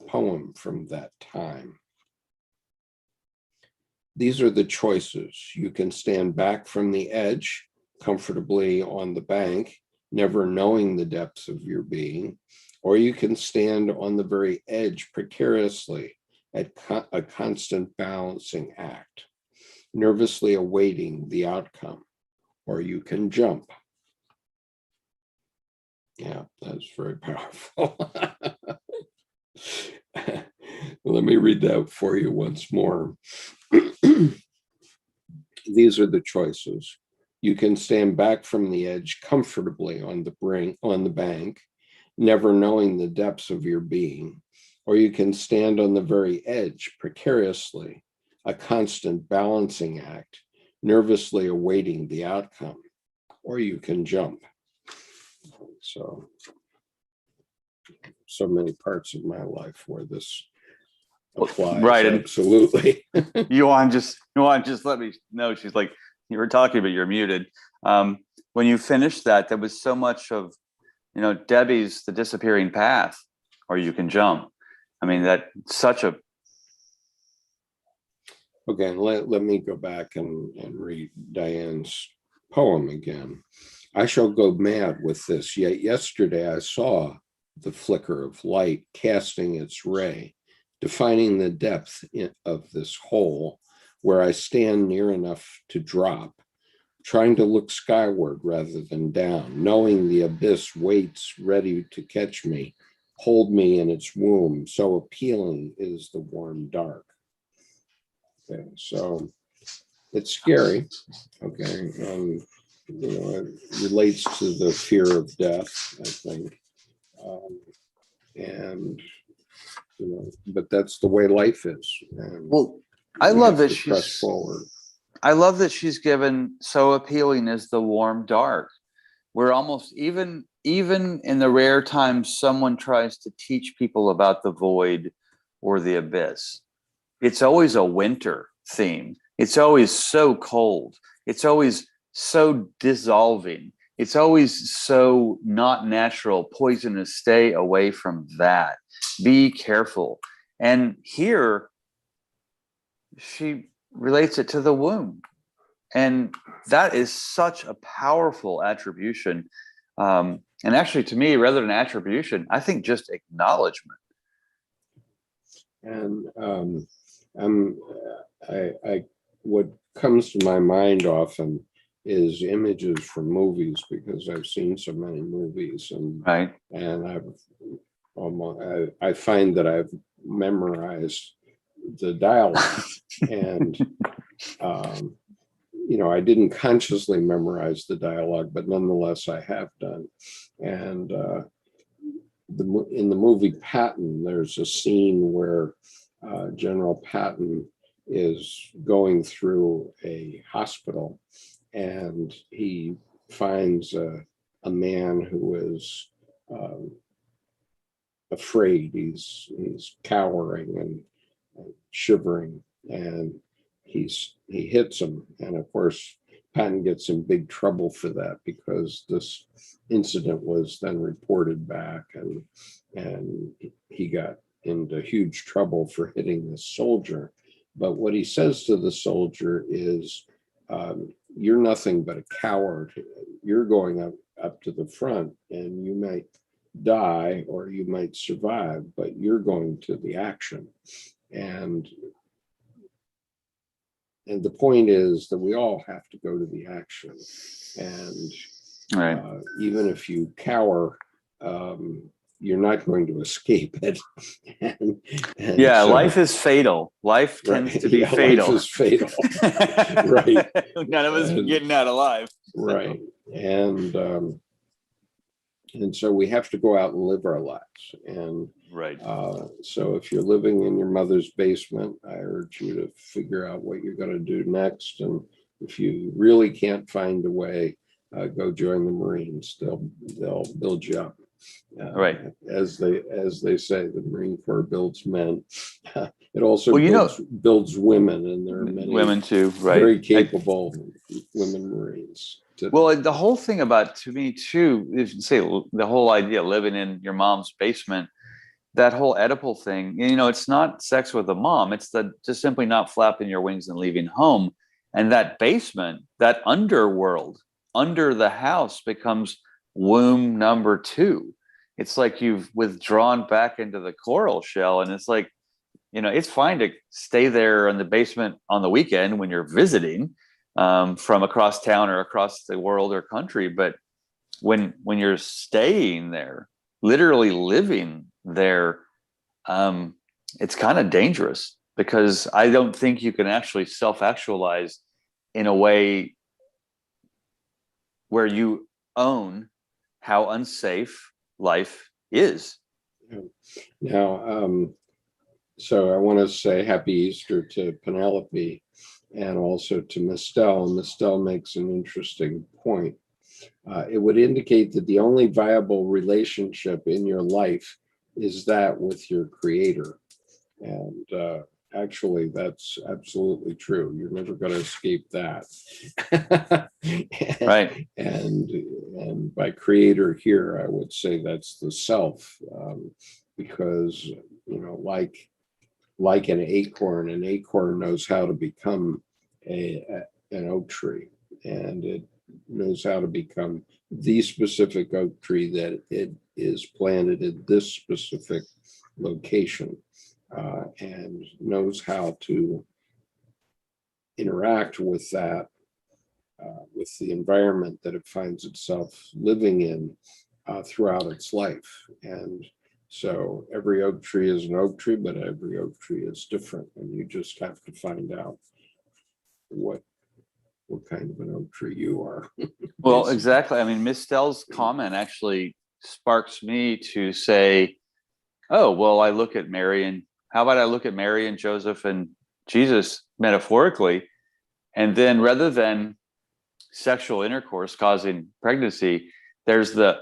poem from that time. These are the choices. You can stand back from the edge, comfortably on the bank, never knowing the depths of your being, or you can stand on the very edge precariously at a constant balancing act, nervously awaiting the outcome, or you can jump. Yeah, that's very powerful. Let me read that for you once more. These are the choices. You can stand back from the edge comfortably on the bank, never knowing the depths of your being, or you can stand on the very edge precariously, a constant balancing act, nervously awaiting the outcome, or you can jump. So many parts of my life where this applies. Right. Absolutely. Yuan just let me know. She's like, you were talking, but you're muted. When you finished that, there was so much of, Debbie's The Disappearing Path, or you can jump. I mean, that's such a. Okay, let me go back and read Diane's poem again. I shall go mad with this, yet yesterday I saw the flicker of light casting its ray, defining the depth of this hole where I stand near enough to drop, trying to look skyward rather than down, knowing the abyss waits ready to catch me, hold me in its womb, so appealing is the warm dark. Okay, so it's scary, okay, it relates to the fear of death, I think, and but that's the way life is. And Well, I love that press forward. I love that she's given so appealing as the warm dark, where almost even in the rare times someone tries to teach people about the void or the abyss, it's always a winter theme. It's always so cold. It's always so dissolving. It's always so not natural, poisonous. Stay away from that. Be careful. And here, she relates it to the womb. And that is such a powerful attribution. And actually, to me, rather than attribution, I think just acknowledgement. And what comes to my mind often is images from movies, because I've seen so many movies, and right. And I find that I've memorized the dialogue, and I didn't consciously memorize the dialogue, but nonetheless I have done. And in the movie Patton, there's a scene where General Patton is going through a hospital, and he finds a man who is afraid. He's cowering and shivering, and he hits him. And of course, Patton gets in big trouble for that, because this incident was then reported back, and he got into huge trouble for hitting this soldier. But what he says to the soldier is, you're nothing but a coward. You're going up to the front, and you might die or you might survive, but you're going to the action. And the point is that we all have to go to the action. And right. Even if you cower you're not going to escape it. and Yeah, so, life is fatal. Life tends right, to be yeah, fatal. life is fatal. Right. None of us are getting out alive. Right. And so we have to go out and live our lives. And Right. so if you're living in your mother's basement, I urge you to figure out what you're going to do next. And if you really can't find a way, go join the Marines. They'll build you up. Right. As they say, the Marine Corps builds men. It also Well, builds women, and there are many women too, right? very capable women Marines. Well, the whole thing about, to me too, if you say the whole idea of living in your mom's basement, that whole Oedipal thing, it's not sex with a mom. It's just simply not flapping your wings and leaving home. And that basement, that underworld under the house becomes womb number 2. It's like you've withdrawn back into the coral shell. And it's like, it's fine to stay there in the basement on the weekend when you're visiting from across town or across the world or country. But when you're staying there, literally living there, it's kind of dangerous, because I don't think you can actually self-actualize in a way where you own how unsafe life is. Now, so I want to say happy Easter to Penelope and also to Mistel. Mistel makes an interesting point. It would indicate that the only viable relationship in your life is that with your creator. And actually, that's absolutely true. You're never going to escape that. Right. And by creator here, I would say that's the self, because, like an acorn knows how to become an oak tree, and it knows how to become the specific oak tree that it is planted in this specific location, and knows how to interact with that, with the environment that it finds itself living in throughout its life. And so every oak tree is an oak tree, but every oak tree is different, and you just have to find out what kind of an oak tree you are. Well, exactly. I mean, Miss Stell's comment actually sparks me to say, oh, well, I look at Mary, and how about I look at Mary and Joseph and Jesus metaphorically, and then rather than sexual intercourse causing pregnancy, there's the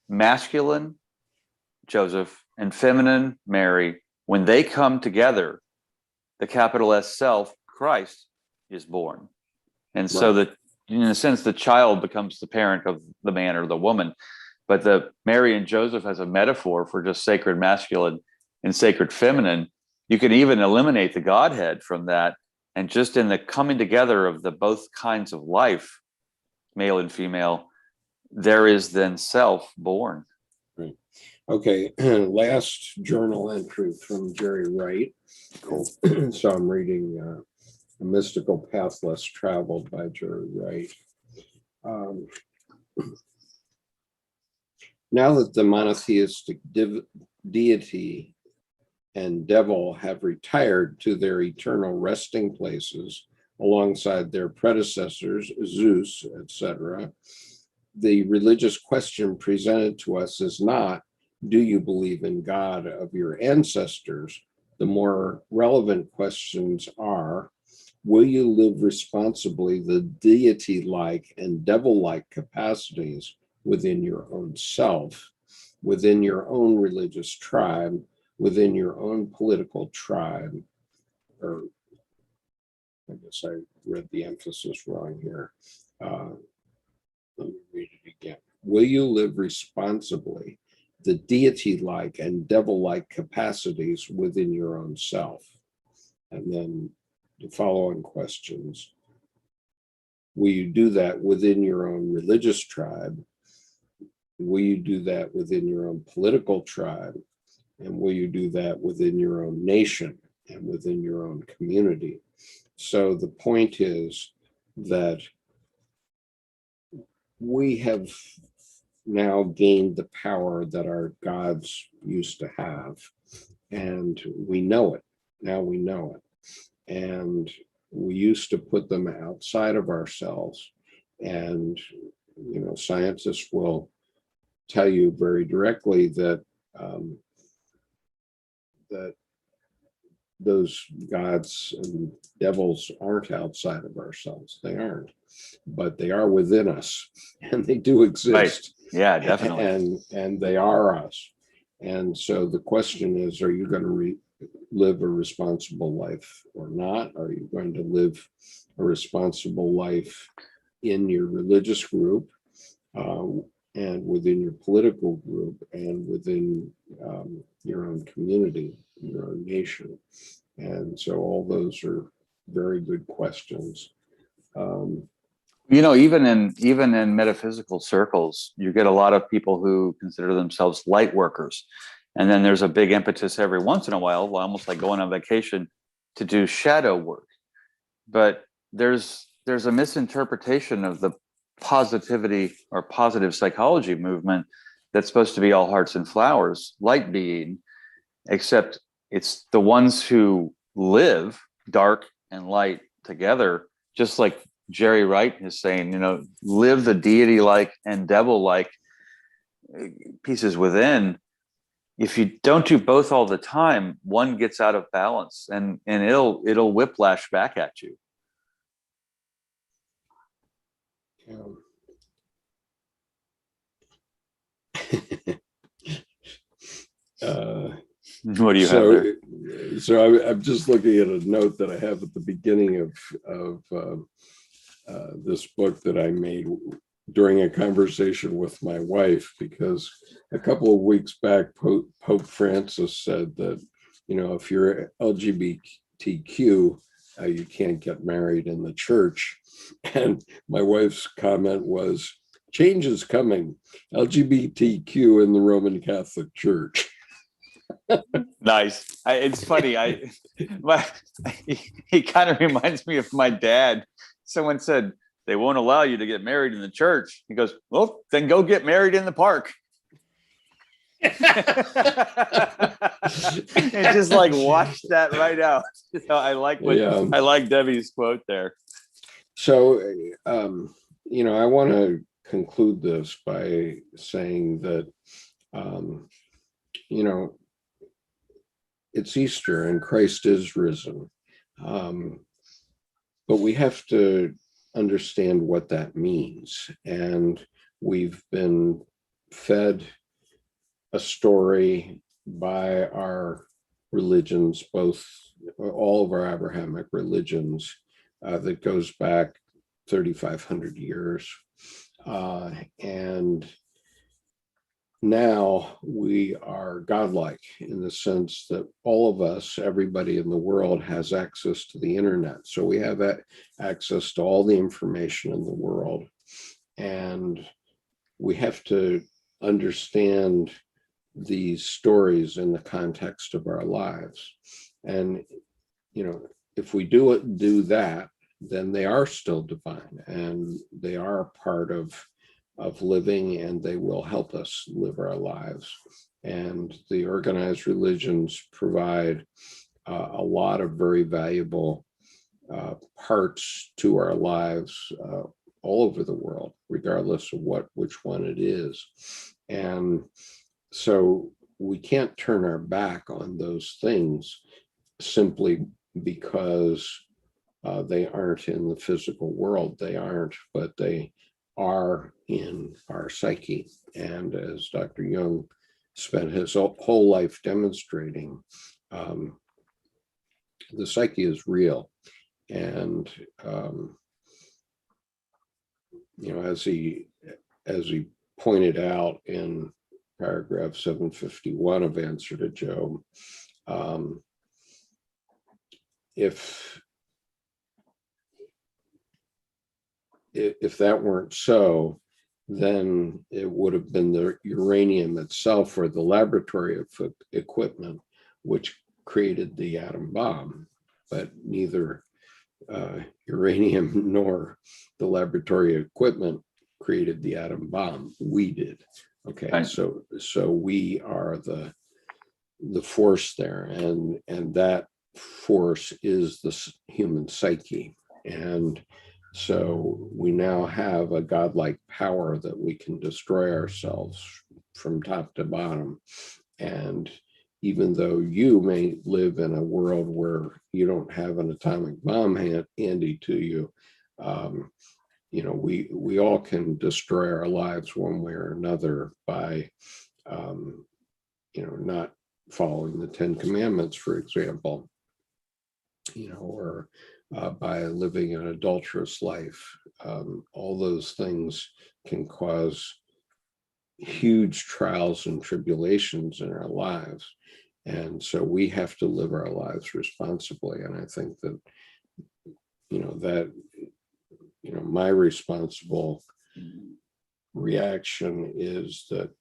masculine Joseph and feminine Mary. When they come together, the capital S self, Christ, is born. And so that, in a sense, the child becomes the parent of the man or the woman. But the Mary and Joseph as a metaphor for just sacred masculine and sacred feminine, you can even eliminate the Godhead from that. And just in the coming together of the both kinds of life, male and female, there is then self born. Right. Okay, last journal entry from Jerry Wright. Cool. So I'm reading A Mystical Path Less Traveled by Jerry Wright. Now that the monotheistic deity and devil have retired to their eternal resting places alongside their predecessors, Zeus, etc., the religious question presented to us is not, do you believe in God of your ancestors? The more relevant questions are, will you live responsibly the deity-like and devil-like capacities within your own self, within your own religious tribe, within your own political tribe? Or I guess I read the emphasis wrong here. Let me read it again. Will you live responsibly the deity-like and devil-like capacities within your own self? And then the following questions. Will you do that within your own religious tribe? Will you do that within your own political tribe? And will you do that within your own nation and within your own community? So the point is that we have now gained the power that our gods used to have. And we know it. Now we know it. And we used to put them outside of ourselves. And, scientists will tell you very directly that that those gods and devils aren't outside of ourselves. They aren't, but they are within us, and they do exist. Right. Yeah, definitely. And they are us. And so the question is, are you going to live a responsible life or not? Are you going to live a responsible life in your religious group, and within your political group, and within your own community, your own nation? And so all those are very good questions. Even in metaphysical circles, you get a lot of people who consider themselves light workers. And then there's a big impetus every once in a while, almost like going on vacation, to do shadow work. But there's a misinterpretation of the positivity or positive psychology movement that's supposed to be all hearts and flowers, light being, except it's the ones who live dark and light together, just like Jerry Wright is saying, live the deity-like and devil-like pieces within. If you don't do both all the time, one gets out of balance, and it'll whiplash back at you. What do you have there? So I'm just looking at a note that I have at the beginning of this book that I made during a conversation with my wife, because a couple of weeks back, Pope Francis said that, if you're LGBTQ, you can't get married in the church. And my wife's comment was, change is coming, LGBTQ in the Roman Catholic Church. Nice. It's funny. He kind of reminds me of my dad. Someone said, they won't allow you to get married in the church. He goes, well, then go get married in the park. And just like wash that right out. I like Debbie's quote there. So, I want to conclude this by saying that, it's Easter and Christ is risen. But we have to understand what that means. And we've been fed a story by our religions, all of our Abrahamic religions, that goes back 3,500 years. And now we are godlike in the sense that all of us, everybody in the world, has access to the internet. So we have access to all the information in the world. And we have to understand these stories in the context of our lives. And, if we do that, then they are still divine, and they are a part of living, and they will help us live our lives. And the organized religions provide a lot of very valuable parts to our lives all over the world, regardless of which one it is. And so we can't turn our back on those things simply because they aren't in the physical world. They aren't, but they are in our psyche. And as Dr. Jung spent his whole life demonstrating, the psyche is real. And as he pointed out in paragraph 751 of Answer to Job, if that weren't so, then it would have been the uranium itself, or the laboratory equipment, which created the atom bomb. But neither uranium nor the laboratory equipment created the atom bomb. We did. Okay, Right. so we are the force there, and that force is the human psyche. And so we now have a godlike power that we can destroy ourselves from top to bottom. And even though you may live in a world where you don't have an atomic bomb handy to you, you know, we all can destroy our lives one way or another by, you know, not following the 10 Commandments, for example, you know, or by living an adulterous life. All those things can cause huge trials and tribulations in our lives. And so we have to live our lives responsibly. And I think that, you know, my responsible reaction is that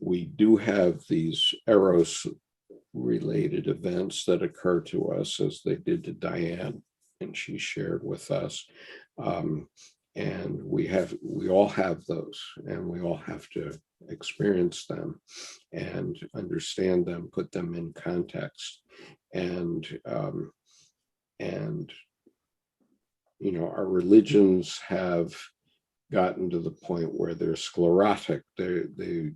we do have these eros related events that occur to us, as they did to Diane, and she shared with us. And we all have those, and we all have to experience them and understand them, put them in context. And you know, our religions have gotten to the point where they're sclerotic. They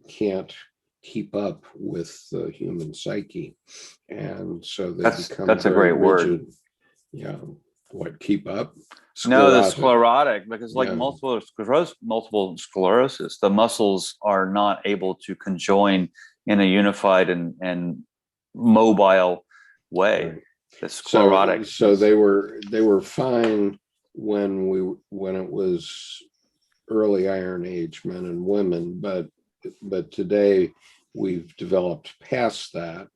can't keep up with the human psyche, and so they become that's a very great rigid. word. Yeah, what, keep up? No, the sclerotic, because like Yeah. multiple sclerosis, the muscles are not able to conjoin in a unified and mobile way. Right. The sclerotic. So they were fine when it was early Iron Age men and women, but today we've developed past that,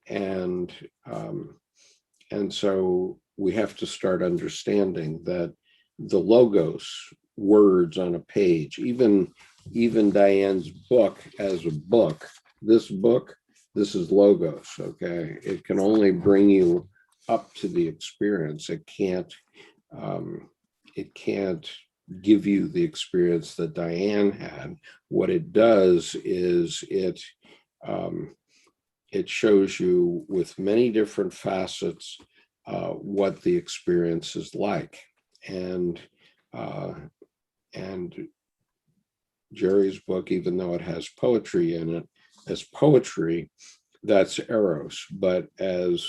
and so we have to start understanding that the logos, words on a page, even Diane's book as a book, this is logos. Okay, it can only bring you up to the experience. It can't give you the experience that Diane had. What it does is it shows you with many different facets what the experience is like. And Jerry's book, even though it has poetry in it, as poetry, that's eros. But as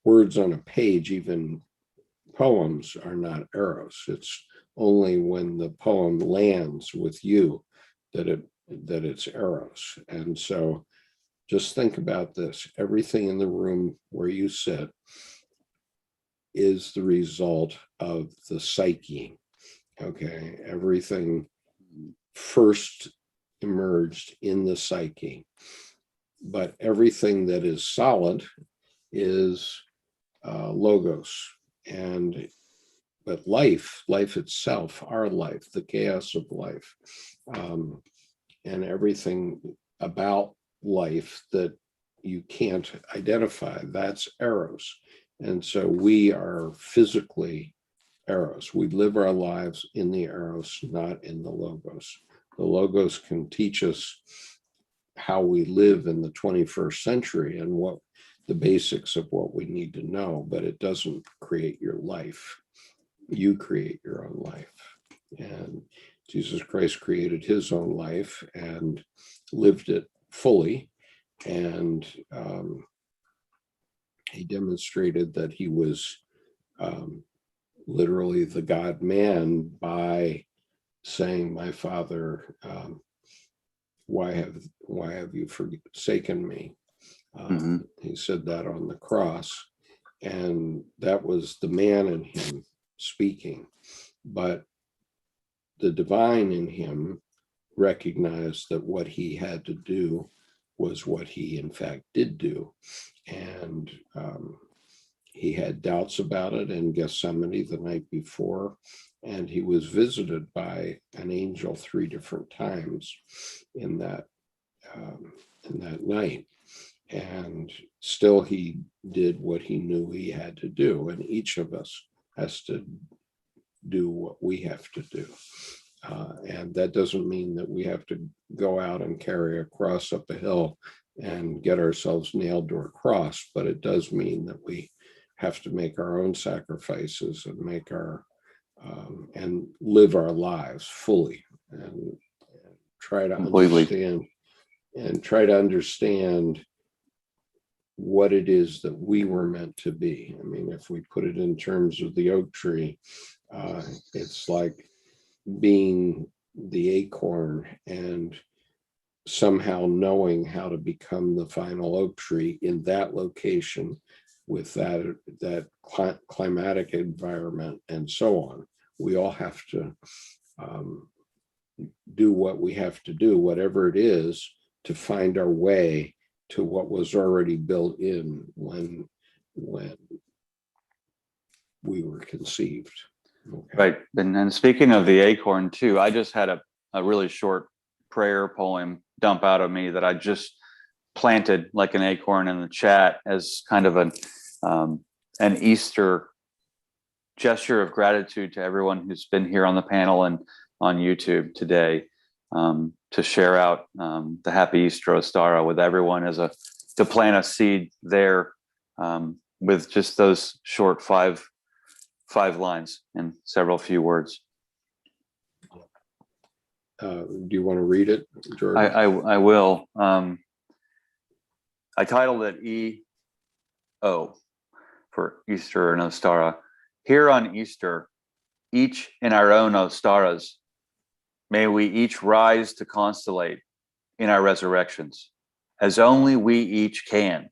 words on a page, even poems are not eros. It's only when the poem lands with you that it's eros. And so just think about this. Everything in the room where you sit is the result of the psyche. Okay, everything first emerged in the psyche, but everything that is solid is logos. But life itself, our life, the chaos of life, and everything about life that you can't identify, that's eros. And so we are physically eros. We live our lives in the eros, not in the logos. The logos can teach us how we live in the 21st century and what the basics of what we need to know, but it doesn't create your life. You create your own life. And Jesus Christ created his own life and lived it fully. And he demonstrated that he was literally the God man by saying, "My Father, why have you forsaken me?" He said that on the cross, and that was the man in him speaking. But the divine in him recognized that what he had to do was what he in fact did do. And he had doubts about it in Gethsemane the night before, and he was visited by an angel 3 different times in that night. And still he did what he knew he had to do. And each of us has to do what we have to do. And that doesn't mean that we have to go out and carry a cross up a hill and get ourselves nailed to a cross, but it does mean that we have to make our own sacrifices and make our and live our lives fully, and try to understand what it is that we were meant to be. I mean, if we put it in terms of the oak tree, it's like being the acorn and somehow knowing how to become the final oak tree in that location with that climatic environment and so on. We all have to do what we have to do, whatever it is, to find our way to what was already built in when we were conceived. Okay. Right. And speaking of the acorn too, I just had a really short prayer poem dump out of me that I just planted like an acorn in the chat as kind of an Easter gesture of gratitude to everyone who's been here on the panel and on YouTube today, to share out the Happy Easter Ostara with everyone to plant a seed there, with just those short five lines and several few words. Do you want to read it, George? I will. I titled it EO for Easter and Ostara. Here on Easter, each in our own Ostaras, may we each rise to constellate in our resurrections, as only we each can,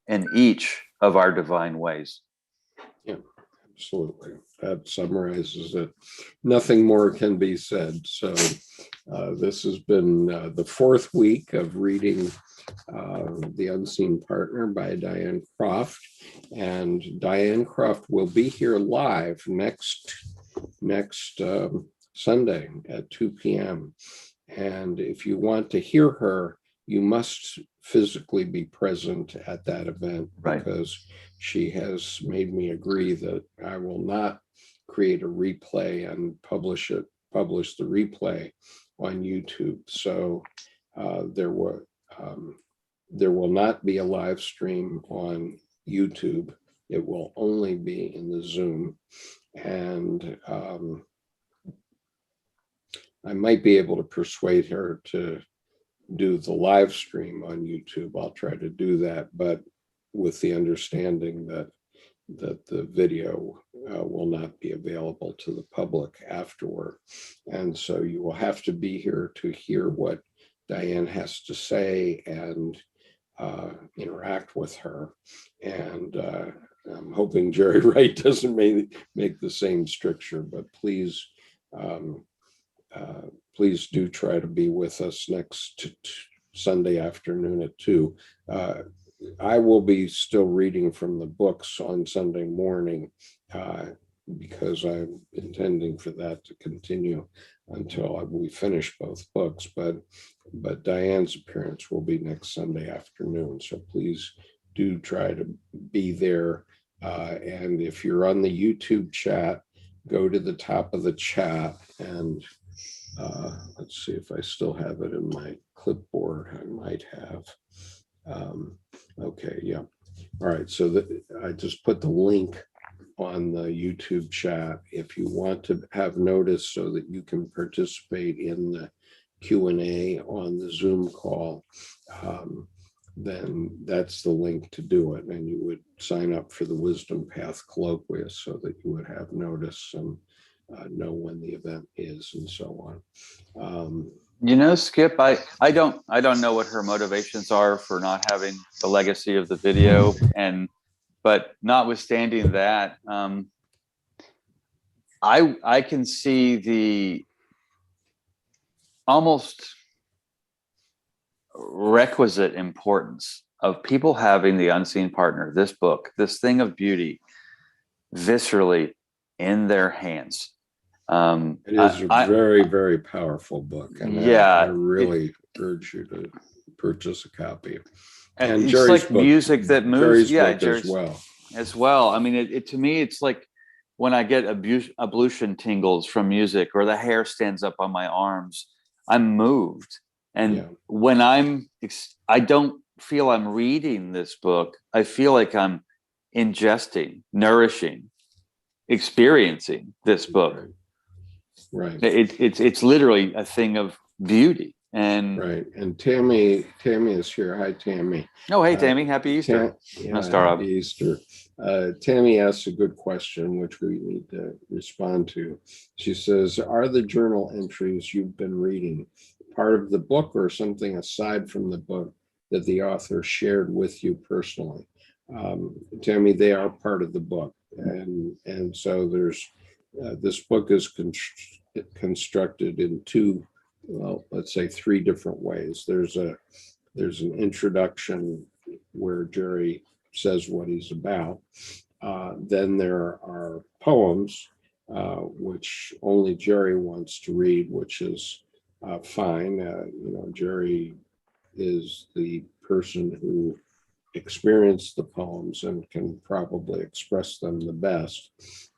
in each of our divine ways. Yeah, absolutely. That summarizes it. Nothing more can be said. So this has been the fourth week of reading The Unseen Partner by Diane Croft. And Diane Croft will be here live next Sunday at 2 p.m. And if you want to hear her, you must physically be present at that event, right? Because she has made me agree that I will not create a replay and publish the replay on YouTube. So there will not be a live stream on YouTube. It will only be in the Zoom. And I might be able to persuade her to do the live stream on YouTube. I'll try to do that, but with the understanding that the video will not be available to the public afterward. And so you will have to be here to hear what Diane has to say and interact with her. And I'm hoping Jerry Wright doesn't make the same stricture, but please do try to be with us next Sunday afternoon at 2. I will be still reading from the books on Sunday morning because I'm intending for that to continue until we finish both books. But Diane's appearance will be next Sunday afternoon. So please do try to be there. And if you're on the YouTube chat, go to the top of the chat and let's see if I still have it in my clipboard. I might have. Okay, yeah. All right, so I just put the link on the YouTube chat. If you want to have notice so that you can participate in the Q&A on the Zoom call, then that's the link to do it. And you would sign up for the Wisdom Path Colloquia so that you would have notice and know when the event is and so on. Skip, I don't know what her motivations are for not having the legacy of the video, but notwithstanding that, I can see the almost requisite importance of people having the Unseen Partner, this book, this thing of beauty, viscerally in their hands. It is a very, very powerful book, and I really urge you to purchase a copy. And it's like book, music that moves. Jerry's book as well. As well. I mean, it to me, it's like when I get ablution tingles from music, or the hair stands up on my arms, I'm moved. And when I don't feel I'm reading this book, I feel like I'm ingesting, nourishing, experiencing this book. Right. It's literally a thing of beauty. And right. And Tammy is here. Hi, Tammy. Oh, hey, Tammy. Happy Easter. Happy Easter. Tammy asks a good question, which we need to respond to. She says, are the journal entries you've been reading part of the book or something aside from the book that the author shared with you personally? Tammy, they are part of the book. And so there's, this book is constructed in two, well, let's say three different ways. There's an introduction where Jerry says what he's about. Then there are poems, which only Jerry wants to read, which is fine. Jerry is the person who experienced the poems and can probably express them the best.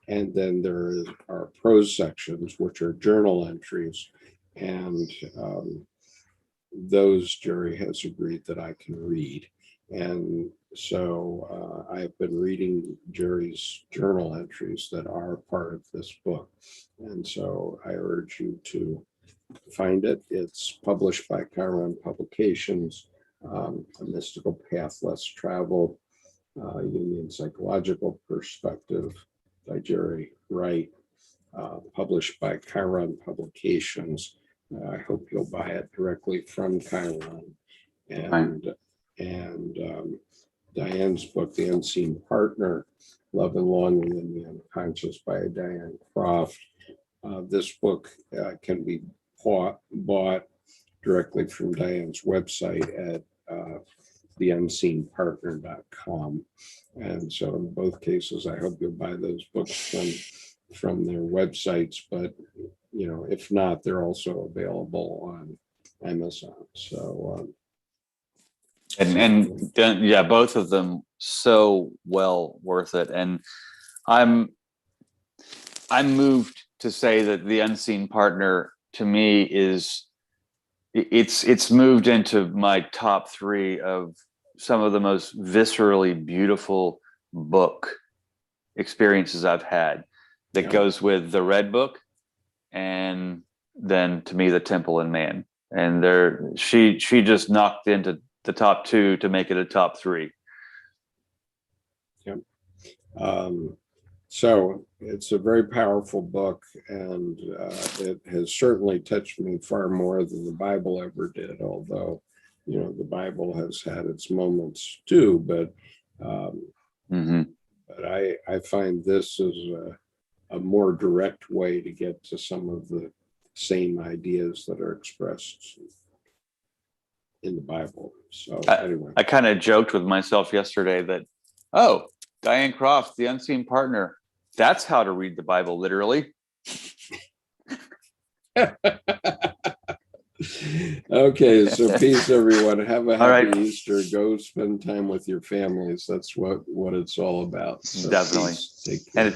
And then there are prose sections, which are journal entries. And those Jerry has agreed that I can read. And so I've been reading Jerry's journal entries that are part of this book. And so I urge you to find it. It's published by Chiron Publications, A Mystical Path Less Traveled, Jungian Psychological Perspective by Jerry Wright, published by Chiron Publications. I hope you'll buy it directly from Chiron. And Diane's book, The Unseen Partner, Love and Longing in the Unconscious by Diane Croft. This book can be bought directly from Diane's website at theunseenpartner.com. And so in both cases, I hope you'll buy those books from their websites, but if not, they're also available on Amazon. So both of them so well worth it. And I'm moved to say that The Unseen Partner to me it's moved into my top three of some of the most viscerally beautiful book experiences I've had. That goes with the Red Book, and then to me, The Temple and Man. And she just knocked into the top two to make it a top three. Yep. So it's a very powerful book, and it has certainly touched me far more than the Bible ever did, although, the Bible has had its moments too, but I find this is a more direct way to get to some of the same ideas that are expressed in the Bible. So anyway. I kind of joked with myself yesterday that, Diane Croft, The Unseen Partner, that's how to read the Bible literally. Okay, so peace, everyone. Have a happy Easter. Go spend time with your families. That's what it's all about. So definitely. Take care. And